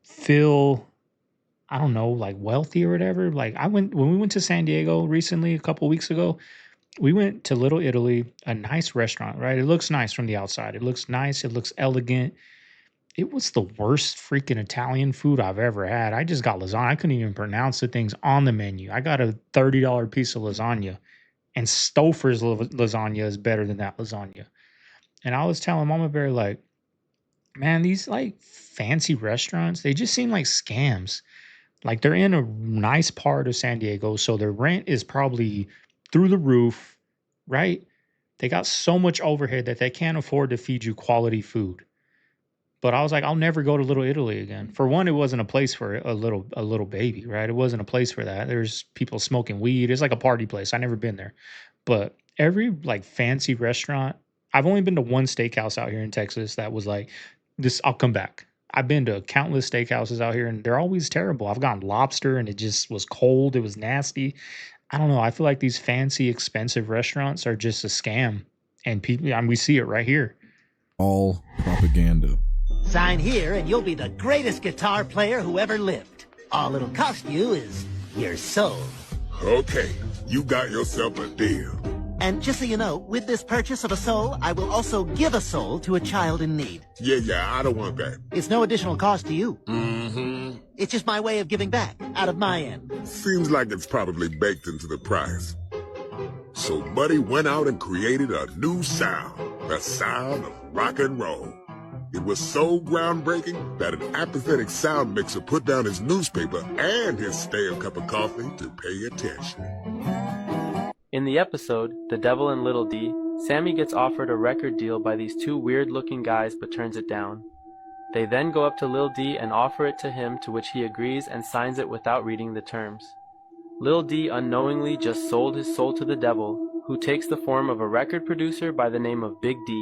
Speaker 1: feel... I don't know, like wealthy or whatever. Like when we went to San Diego recently, a couple weeks ago, we went to Little Italy, a nice restaurant, right? It looks nice from the outside. It looks nice. It looks elegant. It was the worst freaking Italian food I've ever had. I just got lasagna. I couldn't even pronounce the things on the menu. I got a $30 piece of lasagna, and Stouffer's lasagna is better than that lasagna. And I was telling Mama Bear, like, man, these like fancy restaurants, they just seem like scams. Like they're in a nice part of San Diego, so their rent is probably through the roof, right? They got so much overhead that they can't afford to feed you quality food. But I was like, I'll never go to Little Italy again. For one, it wasn't a place for a little baby, right? It wasn't a place for that. There's people smoking weed. It's like a party place. I've never been there. But every like fancy restaurant, I've only been to one steakhouse out here in Texas that was like, this, I'll come back. I've been to countless steakhouses out here and they're always terrible. I've gotten lobster and it just was cold. It was nasty. I don't know. I feel like these fancy, expensive restaurants are just a scam. And people, we see it right here.
Speaker 3: All propaganda.
Speaker 21: Sign here and you'll be the greatest guitar player who ever lived. All it'll cost you is your soul.
Speaker 22: Okay, you got yourself a deal.
Speaker 21: And just so you know, with this purchase of a soul, I will also give a soul to a child in need.
Speaker 22: Yeah, I don't want that.
Speaker 21: It's no additional cost to you.
Speaker 22: Mm-hmm.
Speaker 21: It's just my way of giving back, out of my end.
Speaker 22: Seems like it's probably baked into the price. So Buddy went out and created a new sound, the sound of rock and roll. It was so groundbreaking that an apathetic sound mixer put down his newspaper and his stale cup of coffee to pay attention.
Speaker 26: In the episode, The Devil and Little D, Sammy gets offered a record deal by these two weird-looking guys but turns it down. They then go up to Lil D and offer it to him, to which he agrees and signs it without reading the terms. Lil D unknowingly just sold his soul to the devil, who takes the form of a record producer by the name of Big D.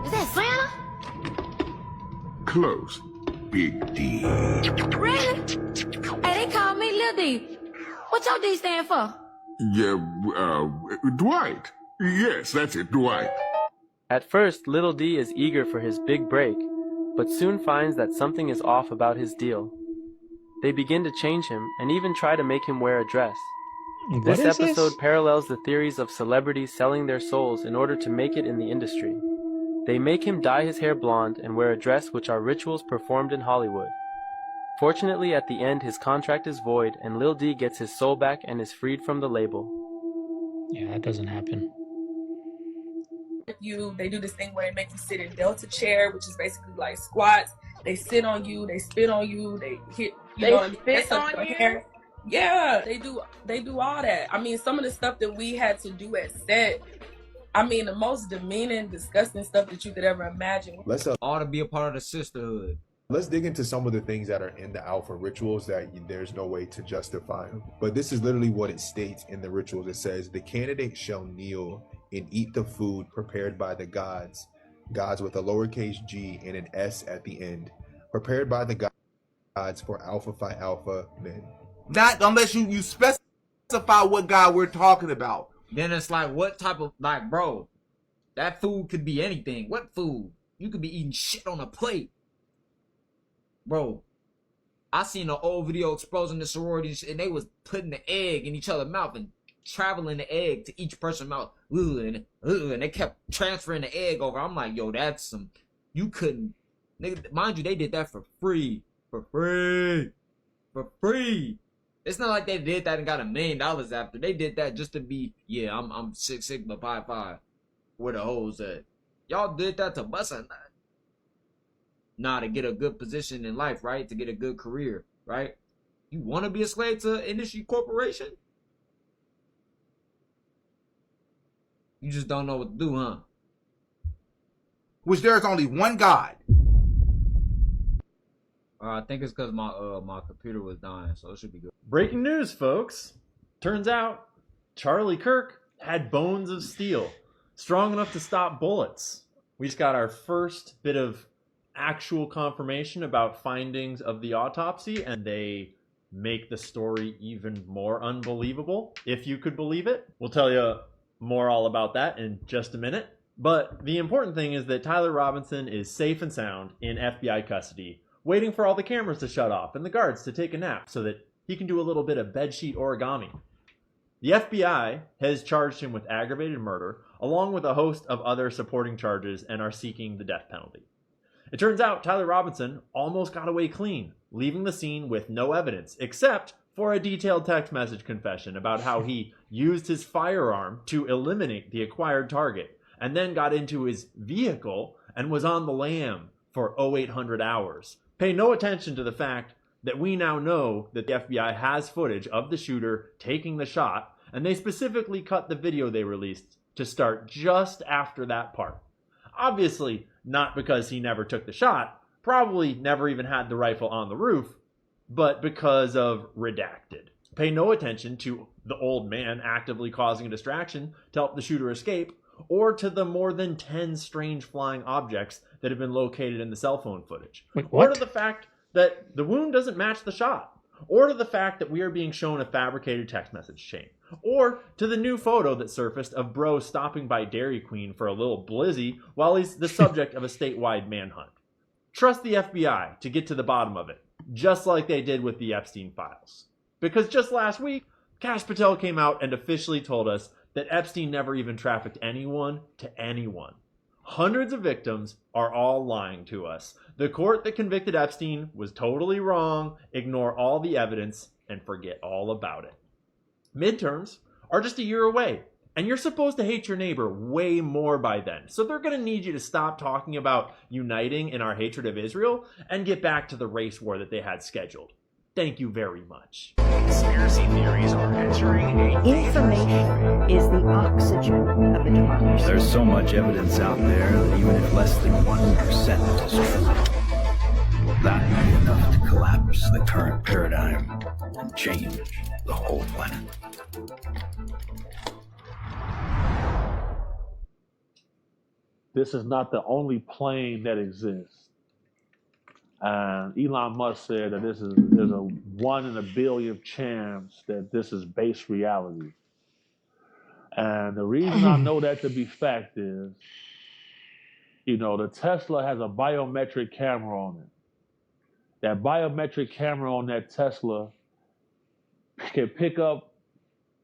Speaker 28: Is that Santa?
Speaker 22: Close. Big D.
Speaker 28: Really? Hey, they call me Lil D. What's your D stand for?
Speaker 22: Yeah, Dwight. Yes, that's it, Dwight.
Speaker 26: At first, Little D is eager for his big break, but soon finds that something is off about his deal. They begin to change him and even try to make him wear a dress. This episode parallels the theories of celebrities selling their souls in order to make it in the industry. They make him dye his hair blonde and wear a dress, which are rituals performed in Hollywood. Fortunately, at the end, his contract is void and Lil D gets his soul back and is freed from the label.
Speaker 1: Yeah, that doesn't happen.
Speaker 29: They do this thing where they make you sit in Delta chair, which is basically like squats. They sit on you, they spit on you, they hit,
Speaker 28: spit on
Speaker 29: your
Speaker 28: you?
Speaker 29: hair. Yeah, they do all that. I mean, some of the stuff that we had to do at set, I mean, the most demeaning, disgusting stuff that you could ever imagine.
Speaker 5: Let's ought to be a part of the sisterhood. Let's dig into some of the things that are in the alpha rituals that there's no way to justify them. But this is literally what it states in the rituals. It says, the candidate shall kneel and eat the food prepared by the gods with a lowercase g and an S at the end, prepared by the gods for Alpha Phi Alpha men.
Speaker 2: Not unless you specify what God we're talking about.
Speaker 5: Then it's like, what type of, like, bro, that food could be anything. What food? You could be eating shit on a plate. Bro, I seen an old video exposing the sororities, and they was putting the egg in each other's mouth and traveling the egg to each person's mouth. And they kept transferring the egg over. I'm like, yo, that's some, you couldn't, nigga, mind you, they did that for free. For free. It's not like they did that and got $1 million after. They did that just to be, yeah, I'm 6 Sigma Pi Phi. Where the hoes at? Y'all did that to bust a nut. Nah, to get a good position in life, right? To get a good career, right? You want to be a slave to an industry corporation? You just don't know what to do, huh?
Speaker 2: Which there's only one God.
Speaker 5: I think it's because my computer was dying, so it should be good.
Speaker 7: Breaking news, folks. Turns out Charlie Kirk had bones of steel, strong enough to stop bullets. We just got our first bit of actual confirmation about findings of the autopsy, and they make the story even more unbelievable, if you could believe it. We'll tell you more all about that in just a minute. But the important thing is that Tyler Robinson is safe and sound in FBI custody, waiting for all the cameras to shut off and the guards to take a nap so that he can do a little bit of bedsheet origami. The FBI has charged him with aggravated murder, along with a host of other supporting charges, and are seeking the death penalty. It turns out Tyler Robinson almost got away clean, leaving the scene with no evidence, except for a detailed text message confession about how he used his firearm to eliminate the acquired target, and then got into his vehicle and was on the lam for 0800 hours. Pay no attention to the fact that we now know that the FBI has footage of the shooter taking the shot, and they specifically cut the video they released to start just after that part. Obviously, not because he never took the shot, probably never even had the rifle on the roof, but because of redacted. Pay no attention to the old man actively causing a distraction to help the shooter escape, or to the more than 10 strange flying objects that have been located in the cell phone footage.
Speaker 1: Wait, what?
Speaker 7: Or to the fact that the wound doesn't match the shot. Or to the fact that we are being shown a fabricated text message chain. Or to the new photo that surfaced of Bro stopping by Dairy Queen for a little blizzy while he's the subject of a statewide manhunt. Trust the FBI to get to the bottom of it, just like they did with the Epstein files. Because just last week, Kash Patel came out and officially told us that Epstein never even trafficked anyone to anyone. Hundreds of victims are all lying to us. The court that convicted Epstein was totally wrong. Ignore all the evidence and forget all about it. Midterms are just a year away, and you're supposed to hate your neighbor way more by then. So they're going to need you to stop talking about uniting in our hatred of Israel and get back to the race war that they had scheduled. Thank you very much.
Speaker 21: Conspiracy theories are entering a information is the oxygen of a democracy.
Speaker 9: There's so much evidence out there that even if less than 1% is true, that may be enough to collapse the current paradigm and change the whole planet.
Speaker 10: This is not the only plane that exists. And Elon Musk said that there's a 1 in a billion chance that this is base reality. And the reason I know that to be fact is, the Tesla has a biometric camera on it. That biometric camera on that Tesla can pick up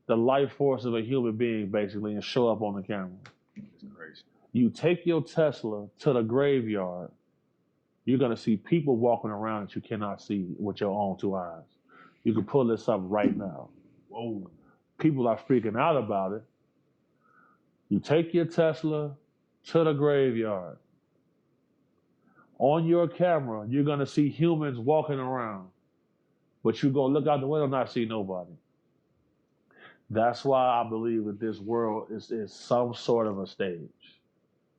Speaker 10: the life force of a human being, basically, and show up on the camera.
Speaker 5: That's crazy.
Speaker 10: You take your Tesla to the graveyard, you're going to see people walking around that you cannot see with your own 2 eyes. You can pull this up right now.
Speaker 5: Whoa.
Speaker 10: People are freaking out about it. You take your Tesla to the graveyard. On your camera, you're going to see humans walking around. But you're going to look out the window and not see nobody. That's why I believe that this world is some sort of a stage.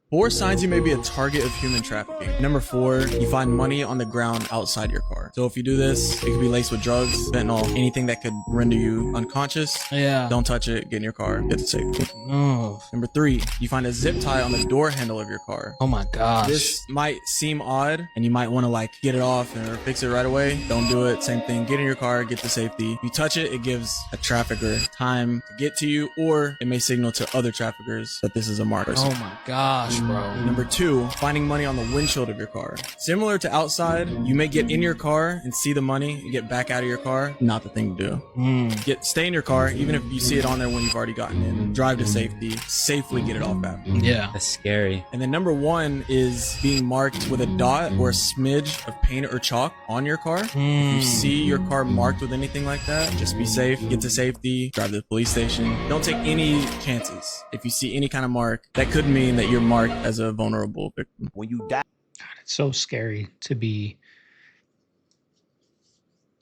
Speaker 11: 4 signs you may be a target of human trafficking. Number 4, you find money on the ground outside your car. So if you do this, it could be laced with drugs, fentanyl, anything that could render you unconscious.
Speaker 13: Yeah.
Speaker 11: Don't touch it, get in your car, get to safety.
Speaker 13: Oh.
Speaker 11: Number 3, you find a zip tie on the door handle of your car.
Speaker 13: Oh my gosh.
Speaker 11: This might seem odd and you might want to like get it off or fix it right away. Don't do it. Same thing, get in your car, get to safety. You touch it, it gives a trafficker time to get to you, or it may signal to other traffickers that this is a mark.
Speaker 13: Oh my gosh, bro.
Speaker 11: Number 2, finding money on the windshield of your car. Similar to outside, you may get in your car and see the money and get back out of your car. Not the thing to do. Stay in your car, even if you see it on there when you've already gotten in. Drive to safety, safely get it off after.
Speaker 13: Yeah.
Speaker 19: That's scary.
Speaker 11: And then number 1 is being marked with a dot or a smidge of paint or chalk on your car. If you see your car marked with anything like that, just be safe, get to safety, drive to the police station. Don't take any chances. If you see any kind of mark, that could mean that you're marked as a vulnerable victim.
Speaker 2: When you die,
Speaker 1: God, it's so scary to be,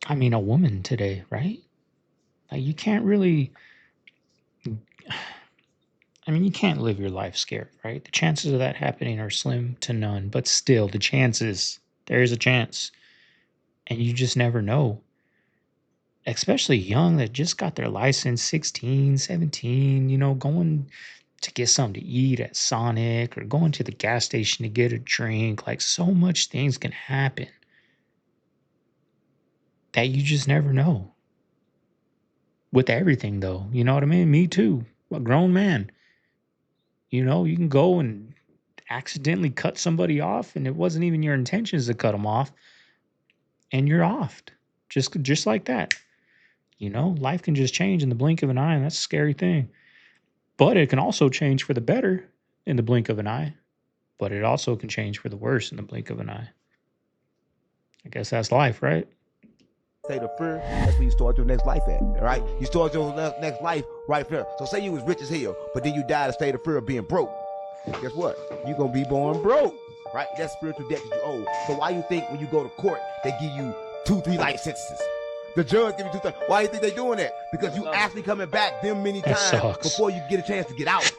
Speaker 1: I mean, a woman today, right? Like, you can't really, I mean, you can't live your life scared, right? The chances of that happening are slim to none, but still, the chances, there is a chance. And you just never know. Especially young that just got their license, 16, 17, you know, going to get something to eat at Sonic or going to the gas station to get a drink. Like, so much things can happen that you just never know. With everything, though, you know what I mean? Me too, a grown man. You know, you can go and accidentally cut somebody off, and it wasn't even your intentions to cut them off, and you're offed, just like that. You know, life can just change in the blink of an eye, and that's a scary thing. But it can also change for the better in the blink of an eye. But it also can change for the worse in the blink of an eye. I guess that's life, right?
Speaker 2: state of fear, that's where you start your next life at, right? You start your next life right there. So say you was rich as hell, but then you die in a state of fear of being broke. Guess what? You're going to be born broke, right? That's spiritual debt that you owe. So why you think when you go to court, they give you 2-3 life sentences? The judge give you 2-3. Why you think they doing that? Because you actually coming back them many times before you get a chance to get out.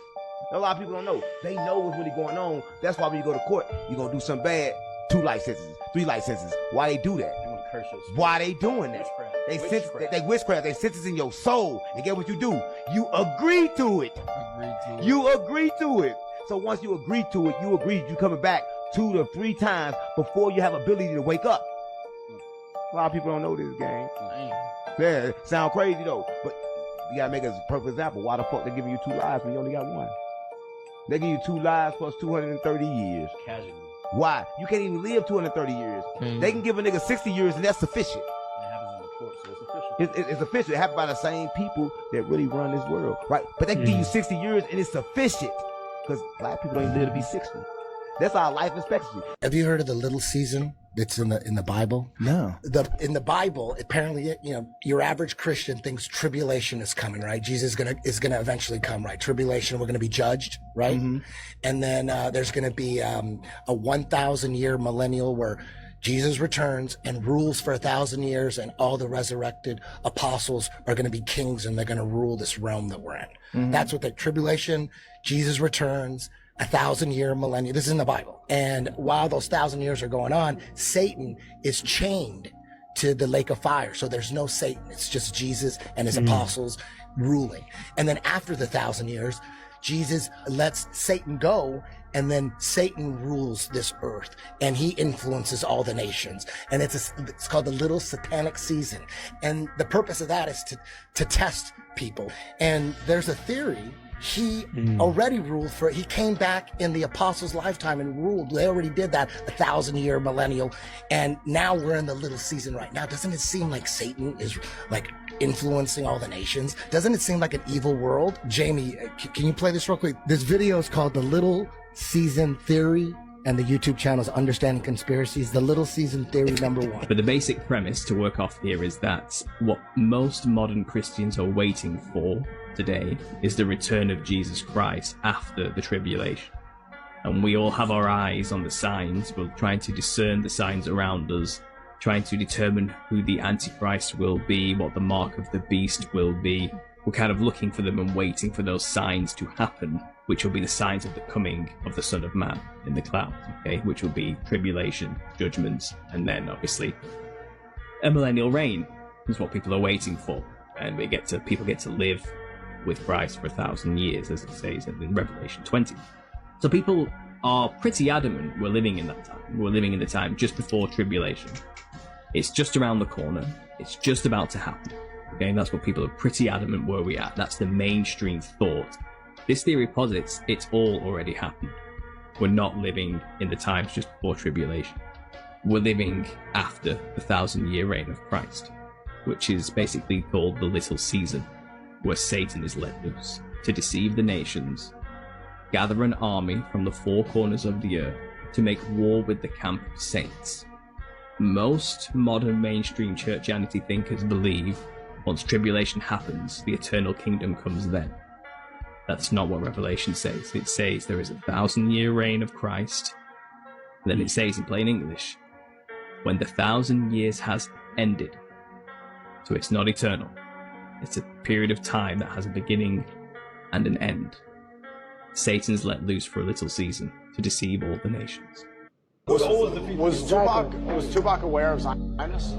Speaker 2: A lot of people don't know. They know what's really going on. That's why when you go to court, you're going to do something bad. 2 life sentences, 3 life sentences. Why they do that? Why they doing that? They witchcraft. They sentencing your soul. And get what you do? You agree to it. You agree to it. So once you agree to it, you coming back 2 to 3 times before you have ability to wake up. A lot of people don't know this game. Yeah, sound crazy though, but you gotta make a perfect example. Why the fuck they giving you 2 lives when you only got 1? They give you 2 lives plus 230 years.
Speaker 19: Casually.
Speaker 2: Why? You can't even live 230 years. They can give a nigga 60 years and that's sufficient.
Speaker 19: It happens in the court, so it's official.
Speaker 2: It's official. It happened by the same people that really run this world, right? But they can give you 60 years and it's sufficient because black people don't live to be 60. That's our life expectancy.
Speaker 14: Have you heard of the little season that's in the Bible?
Speaker 2: No.
Speaker 14: In the Bible, apparently, your average Christian thinks tribulation is coming, right? Jesus is gonna eventually come, right? Tribulation, we're gonna be judged, right? Mm-hmm. And then there's gonna be a 1,000-year millennial where Jesus returns and rules for 1,000 years, and all the resurrected apostles are gonna be kings, and they're gonna rule this realm that we're in. Mm-hmm. That's what the tribulation, Jesus returns, 1,000-year millennium. This is in the Bible. And while those 1,000 years are going on, Satan is chained to the lake of fire. So there's no Satan. It's just Jesus and his apostles ruling. And then after the 1,000 years, Jesus lets Satan go, and then Satan rules this earth, and he influences all the nations. And it's called the little satanic season. And the purpose of that is to test people. And there's a theory. He already ruled he came back in the apostles' lifetime and ruled. They already did that 1,000-year millennial. And now we're in the little season right now. Doesn't it seem like Satan is like influencing all the nations? Doesn't it seem like an evil world? Jamie, can you play this real quick? This video is called The Little Season Theory, and the YouTube channel is Understanding Conspiracies. The Little Season Theory #1.
Speaker 15: But the basic premise to work off here is that what most modern Christians are waiting for today is the return of Jesus Christ after the tribulation. And we all have our eyes on the signs. We're trying to discern the signs around us, trying to determine who the Antichrist will be, what the mark of the beast will be. We're kind of looking for them and waiting for those signs to happen, which will be the signs of the coming of the Son of Man in the clouds, okay? Which will be tribulation, judgments, and then obviously a millennial reign is what people are waiting for. And people get to live with Christ for 1,000 years, as it says in Revelation 20. So people are pretty adamant we're living in that time. We're living in the time just before tribulation. It's just around the corner. It's just about to happen. Okay, and that's what people are pretty adamant where we're at. That's the mainstream thought. This theory posits it's all already happened. We're not living in the times just before tribulation. We're living after the 1,000-year reign of Christ, which is basically called the little season, where Satan is let loose to deceive the nations, gather an army from the four corners of the earth to make war with the camp of saints. Most modern mainstream churchianity thinkers believe once tribulation happens, the eternal kingdom comes then. That's not what Revelation says. It says there is a 1,000-year reign of Christ. And then it says in plain English, when the 1,000 years has ended. So it's not eternal. It's a period of time that has a beginning and an end. Satan's let loose for a little season to deceive all the nations.
Speaker 6: Was Tupac aware of Zionist?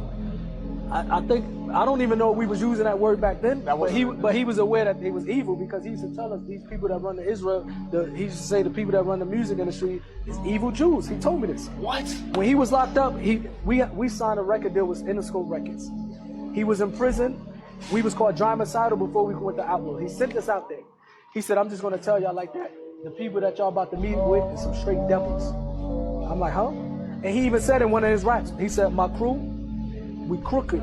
Speaker 12: I think I don't even know if we was using that word back then, but he was aware that it was evil because he used to tell us these people that run the Israel, he used to say the people that run the music industry is evil Jews. He told me this.
Speaker 6: What?
Speaker 12: When he was locked up, we signed a record deal with Interscope Records. He was in prison. We was called Drymacidal before we went to Outlaw. He sent us out there. He said, I'm just gonna tell y'all like that. The people that y'all about to meet with is some straight devils. I'm like, huh? And he even said in one of his raps, he said, my crew, we crooked.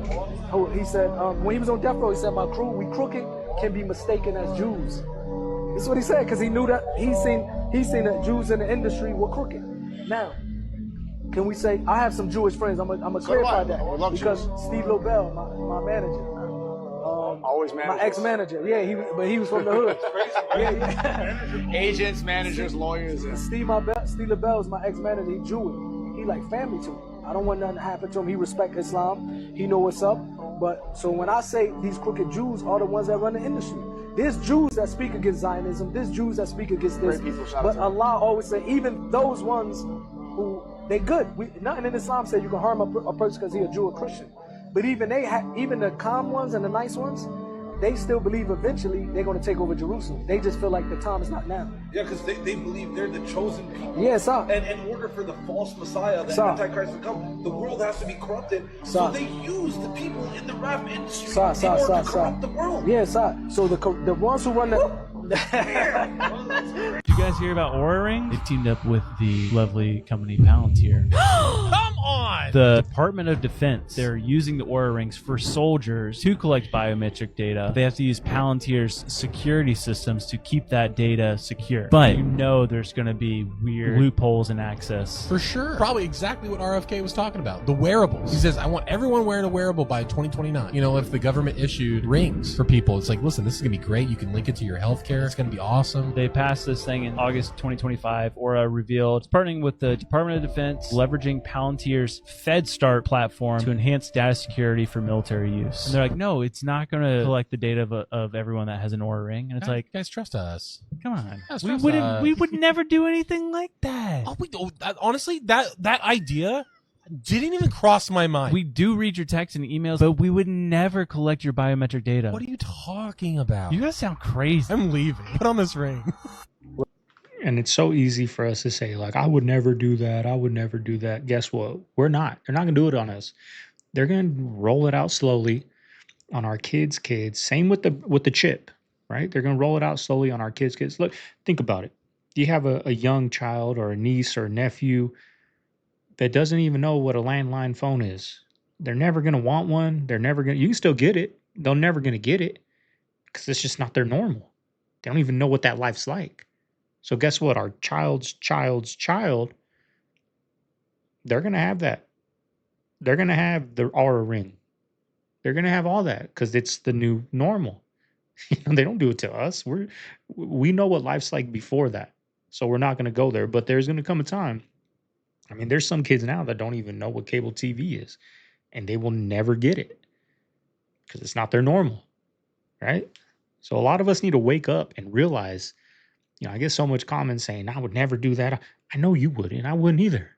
Speaker 12: He said, when he was on death row, he said, my crew, we crooked, can be mistaken as Jews. That's what he said, because he knew that he's seen that Jews in the industry were crooked. Now, can we say, I have some Jewish friends, I'm gonna clarify that. Because Steve Lobel, my manager,
Speaker 6: always
Speaker 12: my ex-manager, yeah, he was from the hood.
Speaker 6: Yeah. Agents, managers, lawyers. Yeah.
Speaker 12: Steve Lobel is my ex-manager, he Jewish. He like family to me. I don't want nothing to happen to him. He respect Islam. He know what's up. But so when I say these crooked Jews are the ones that run the industry, there's Jews that speak against Zionism. There's Jews that speak against this. But Allah always say, even those ones who they good. Nothing in Islam says you can harm a person because he's a Jew or Christian. But even even the calm ones and the nice ones, they still believe eventually they're going to take over Jerusalem. They just feel like the time is not now.
Speaker 16: Yeah, because they believe they're the chosen people.
Speaker 12: Yeah, sir.
Speaker 16: And in order for the false Messiah, the Antichrist to come, the world has to be corrupted. So they use the people in the rap industry in order to corrupt the world.
Speaker 12: Yeah, sir. So the ones who run the...
Speaker 17: Did you guys hear about Oura Ring? They teamed up with the lovely company Palantir.
Speaker 18: Come on!
Speaker 17: The Department of Defense, they're using the Oura Rings for soldiers to collect biometric data. They have to use Palantir's security systems to keep that data secure. But you know there's going to be weird loopholes in access.
Speaker 18: For sure. Probably exactly what RFK was talking about. The wearables. He says, I want everyone wearing a wearable by 2029. You know, if the government issued rings for people, it's like, listen, this is going to be great. You can link it to your healthcare. It's going to be awesome.
Speaker 17: They passed this thing in August 2025. Aura revealed it's partnering with the Department of Defense, leveraging Palantir's FedStart platform to enhance data security for military use. And they're like, no, it's not going to collect the data of everyone that has an Oura Ring. And it's like,
Speaker 18: guys, trust us.
Speaker 17: Come on. We would never do anything like that.
Speaker 18: Honestly, that idea didn't even cross my mind.
Speaker 17: We do read your texts and emails, but we would never collect your biometric data.
Speaker 18: What are you talking about?
Speaker 17: You guys sound crazy.
Speaker 18: I'm leaving. Put on this ring.
Speaker 1: And it's so easy for us to say, like, I would never do that. I would never do that. Guess what? We're not. They're not going to do it on us. They're going to roll it out slowly on our kids' kids. Same with the chip, right? They're going to roll it out slowly on our kids' kids. Look, think about it. You have a young child or a niece or a nephew that doesn't even know what a landline phone is. They're never going to want one. They're never going to, you can still get it. They're never going to get it because it's just not their normal. They don't even know what that life's like. So guess what? Our child's child, they're going to have that. They're going to have the Oura Ring. They're going to have all that because it's the new normal. They don't do it to us. We know what life's like before that. So we're not going to go there. But there's going to come a time. I mean, there's some kids now that don't even know what cable TV is. And they will never get it. Because it's not their normal. Right? So a lot of us need to wake up and realize, I get so much comments saying, I would never do that. I know you wouldn't. I wouldn't either.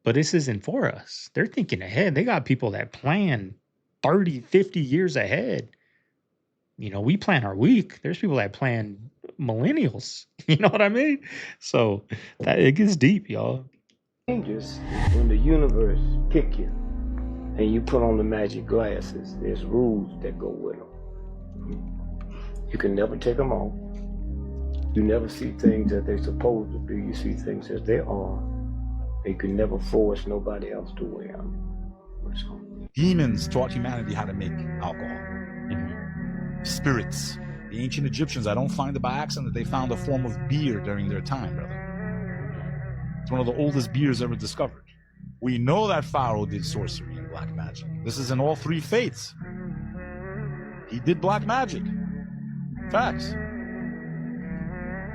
Speaker 1: But this isn't for us. They're thinking ahead. They got people that plan 30, 50 years ahead. We plan our week. There's people that plan millennials. You know what I mean? So it gets deep, y'all.
Speaker 3: Dangerous when the universe pick you and you put on the magic glasses. There's rules that go with them. You can never take them off. You never see things that they're supposed to be. You see things as they are. You can never force nobody else to wear them.
Speaker 4: Demons taught humanity how to make alcohol. Spirits. The ancient Egyptians, I don't find it by accident that they found a form of beer during their time, brother. It's one of the oldest beers ever discovered. We know that Pharaoh did sorcery and black magic. This is in all three faiths. He did black magic. Facts.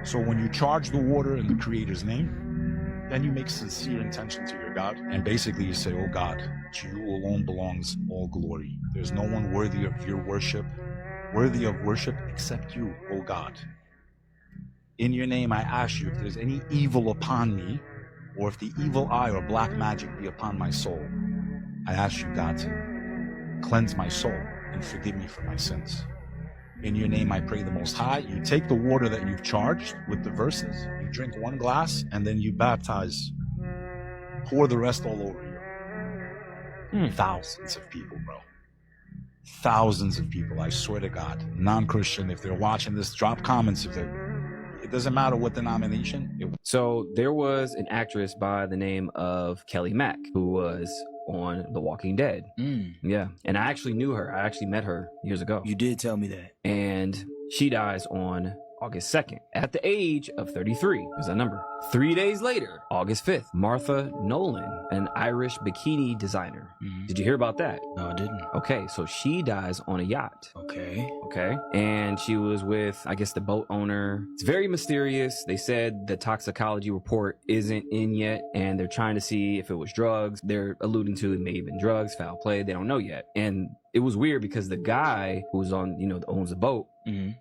Speaker 4: So when you charge the water in the Creator's name, then you make sincere intention to your God, and basically you say, oh God, to you alone belongs all glory. There's no one worthy of worship except you, oh God. In your name I ask you, if there's any evil upon me, or if the evil eye or black magic be upon my soul, I ask you, God, to cleanse my soul and forgive me for my sins. In your name I pray the Most High. You take the water that you've charged with the verses, you drink one glass, and then you baptize. Pour the rest all over you. Thousands of people, bro. Thousands of people, I swear to God. Non-Christian, if they're watching this, drop comments. It doesn't matter what denomination.
Speaker 8: So there was an actress by the name of Kelly Mack who was on The Walking Dead. Yeah. And I actually knew her. I actually met her years ago.
Speaker 20: You did tell me that.
Speaker 8: And she dies on August 2nd at the age of 33. There's that number. 3 days later, August 5th, Martha Nolan, an Irish bikini designer. Did you hear about that?
Speaker 20: No, I didn't.
Speaker 8: Okay, so she dies on a yacht.
Speaker 20: Okay.
Speaker 8: And she was with, I guess, the boat owner. It's very mysterious. They said the toxicology report isn't in yet, and they're trying to see if it was drugs. They're alluding to it may have been drugs, foul play. They don't know yet. And it was weird because the guy who was on, that owns the boat,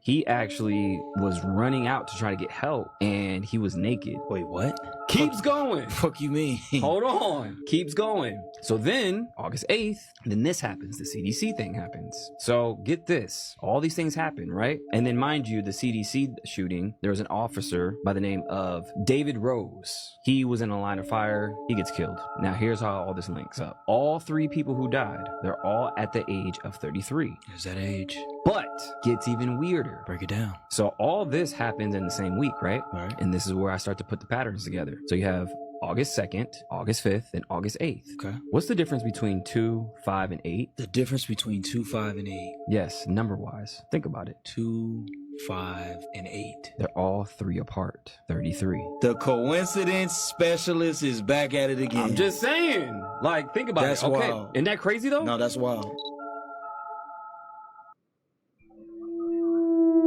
Speaker 8: he actually was running out to try to get help, and he was naked.
Speaker 20: Wait, what?
Speaker 8: Keeps going.
Speaker 20: Fuck you mean?
Speaker 8: Hold on. Keeps going. So then, August 8th, then this happens. The CDC thing happens. So get this. All these things happen, right? And then mind you, the CDC shooting, there was an officer by the name of David Rose. He was in a line of fire. He gets killed. Now here's how all this links up. All three people who died, they're all at the age of 33.
Speaker 20: Is that age?
Speaker 8: But gets even weirder.
Speaker 20: Break it down.
Speaker 8: So all this happens in the same week, right?
Speaker 20: Right.
Speaker 8: And this is where I start to put the patterns together. So you have August 2nd, August 5th, and August 8th.
Speaker 20: Okay.
Speaker 8: What's the difference between 2, 5, and 8?
Speaker 20: The difference between 2, 5, and 8.
Speaker 8: Yes, number-wise. Think about it.
Speaker 20: 2, 5, and 8.
Speaker 8: They're all 3 apart. 33.
Speaker 20: The coincidence specialist is back at it again.
Speaker 8: I'm just saying. Like, think about
Speaker 20: That's
Speaker 8: it. Okay.
Speaker 20: wild.
Speaker 8: Isn't that crazy, though?
Speaker 20: No, that's wild.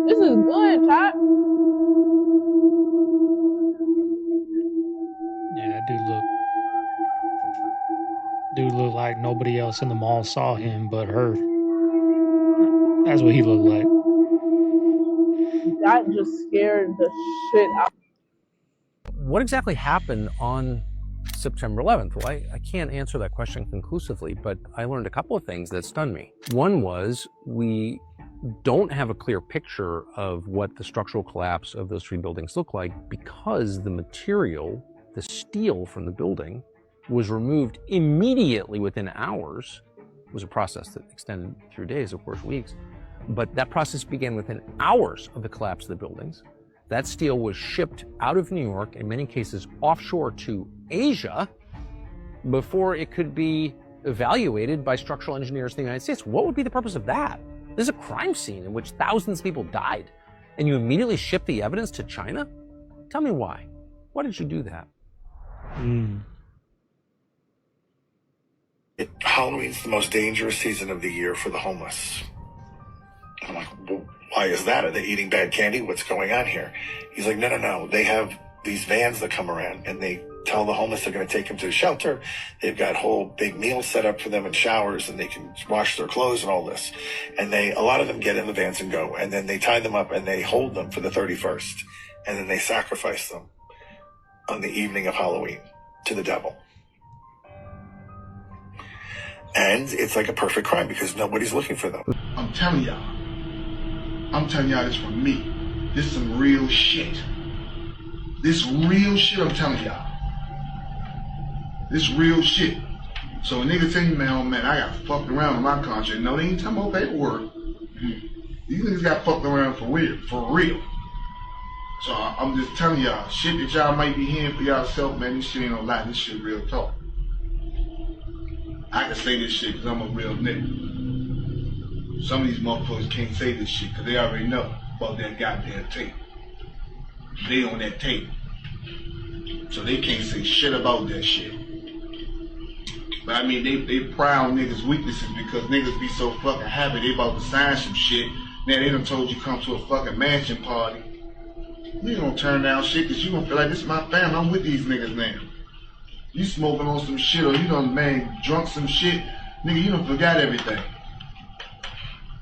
Speaker 22: This is good, Chop.
Speaker 1: Yeah, that dude look like nobody else in the mall saw him but her. That's what he looked like.
Speaker 22: That just scared the shit out.
Speaker 23: What exactly happened on September 11th? Well, I can't answer that question conclusively, but I learned a couple of things that stunned me. One was we don't have a clear picture of what the structural collapse of those 3 buildings look like because the material, the steel from the building, was removed immediately within hours. It was a process that extended through days, of course, weeks. But that process began within hours of the collapse of the buildings. That steel was shipped out of New York, in many cases offshore to Asia, before it could be evaluated by structural engineers in the United States. What would be the purpose of that? This is a crime scene in which thousands of people died, and you immediately ship the evidence to China? Tell me why. Why did you do that?
Speaker 24: Halloween's the most dangerous season of the year for the homeless. I'm like, well, why is that? Are they eating bad candy? What's going on here? He's like, no. They have these vans that come around, and they tell the homeless they're going to take them to the shelter. They've got whole big meals set up for them and showers, and they can wash their clothes and all this. And a lot of them get in the vans and go, and then they tie them up and they hold them for the 31st. And then they sacrifice them on the evening of Halloween to the devil. And it's like a perfect crime because nobody's looking for them.
Speaker 5: I'm telling y'all this from me. This is some real shit. This real shit I'm telling y'all. This real shit. So a nigga tell you, man, oh man, I got fucked around with my contract. No, they ain't talking about paperwork. These niggas got fucked around for real. For real. So I'm just telling y'all, shit that y'all might be hearing for y'allself, man, this shit ain't no lie. This shit real talk. I can say this shit because I'm a real nigga. Some of these motherfuckers can't say this shit because they already know about that goddamn tape. They on that tape. So they can't say shit about that shit. But I mean, they proud niggas' weaknesses because niggas be so fucking happy they about to sign some shit. Now they done told you come to a fucking mansion party. You gonna turn down shit because you gonna feel like this is my family. I'm with these niggas now. You smoking on some shit or you done, man, drunk some shit. Nigga, you done forgot everything.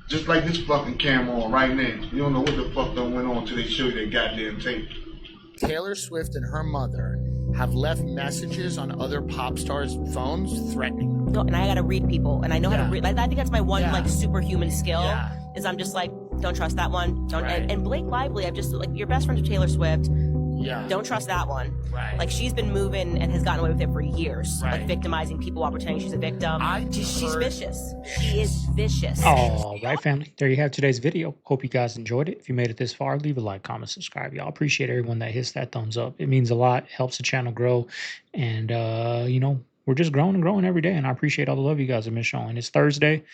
Speaker 5: Just like this fucking camera on right now. You don't know what the fuck done went on till they show you that goddamn tape.
Speaker 7: Taylor Swift and her mother have left messages on other pop stars' phones threatening them.
Speaker 9: No, and I gotta read people, and I know how to read. Like, I think that's my one like superhuman skill. Is I'm just like, don't trust that one. Don't. And Blake Lively, I've just like, you're best friends with Taylor Swift. Yeah. Don't trust that one. Right. Like, she's been moving and has gotten away with it for years. Right. Like, victimizing people while pretending she's a victim. She's vicious. She is vicious.
Speaker 1: All right, family. There you have today's video. Hope you guys enjoyed it. If you made it this far, leave a like, comment, subscribe. Y'all appreciate everyone that hits that thumbs up. It means a lot. Helps the channel grow. And, you know, we're just growing and growing every day. And I appreciate all the love you guys have been showing. It's Thursday.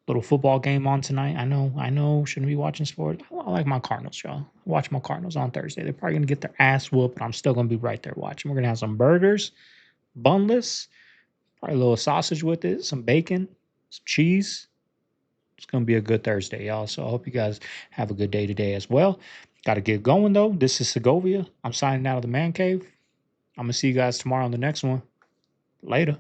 Speaker 1: Little football game on tonight. I know, shouldn't be watching sport. I like my Cardinals, y'all. I watch my Cardinals on Thursday. They're probably gonna get their ass whooped, but I'm still gonna be right there watching. We're gonna have some burgers, bunless, probably a little sausage with it, some bacon, some cheese. It's gonna be a good Thursday, y'all. So I hope you guys have a good day today as well. Gotta get going though. This is Segovia. I'm signing out of the man cave. I'm gonna see you guys tomorrow on the next one. Later.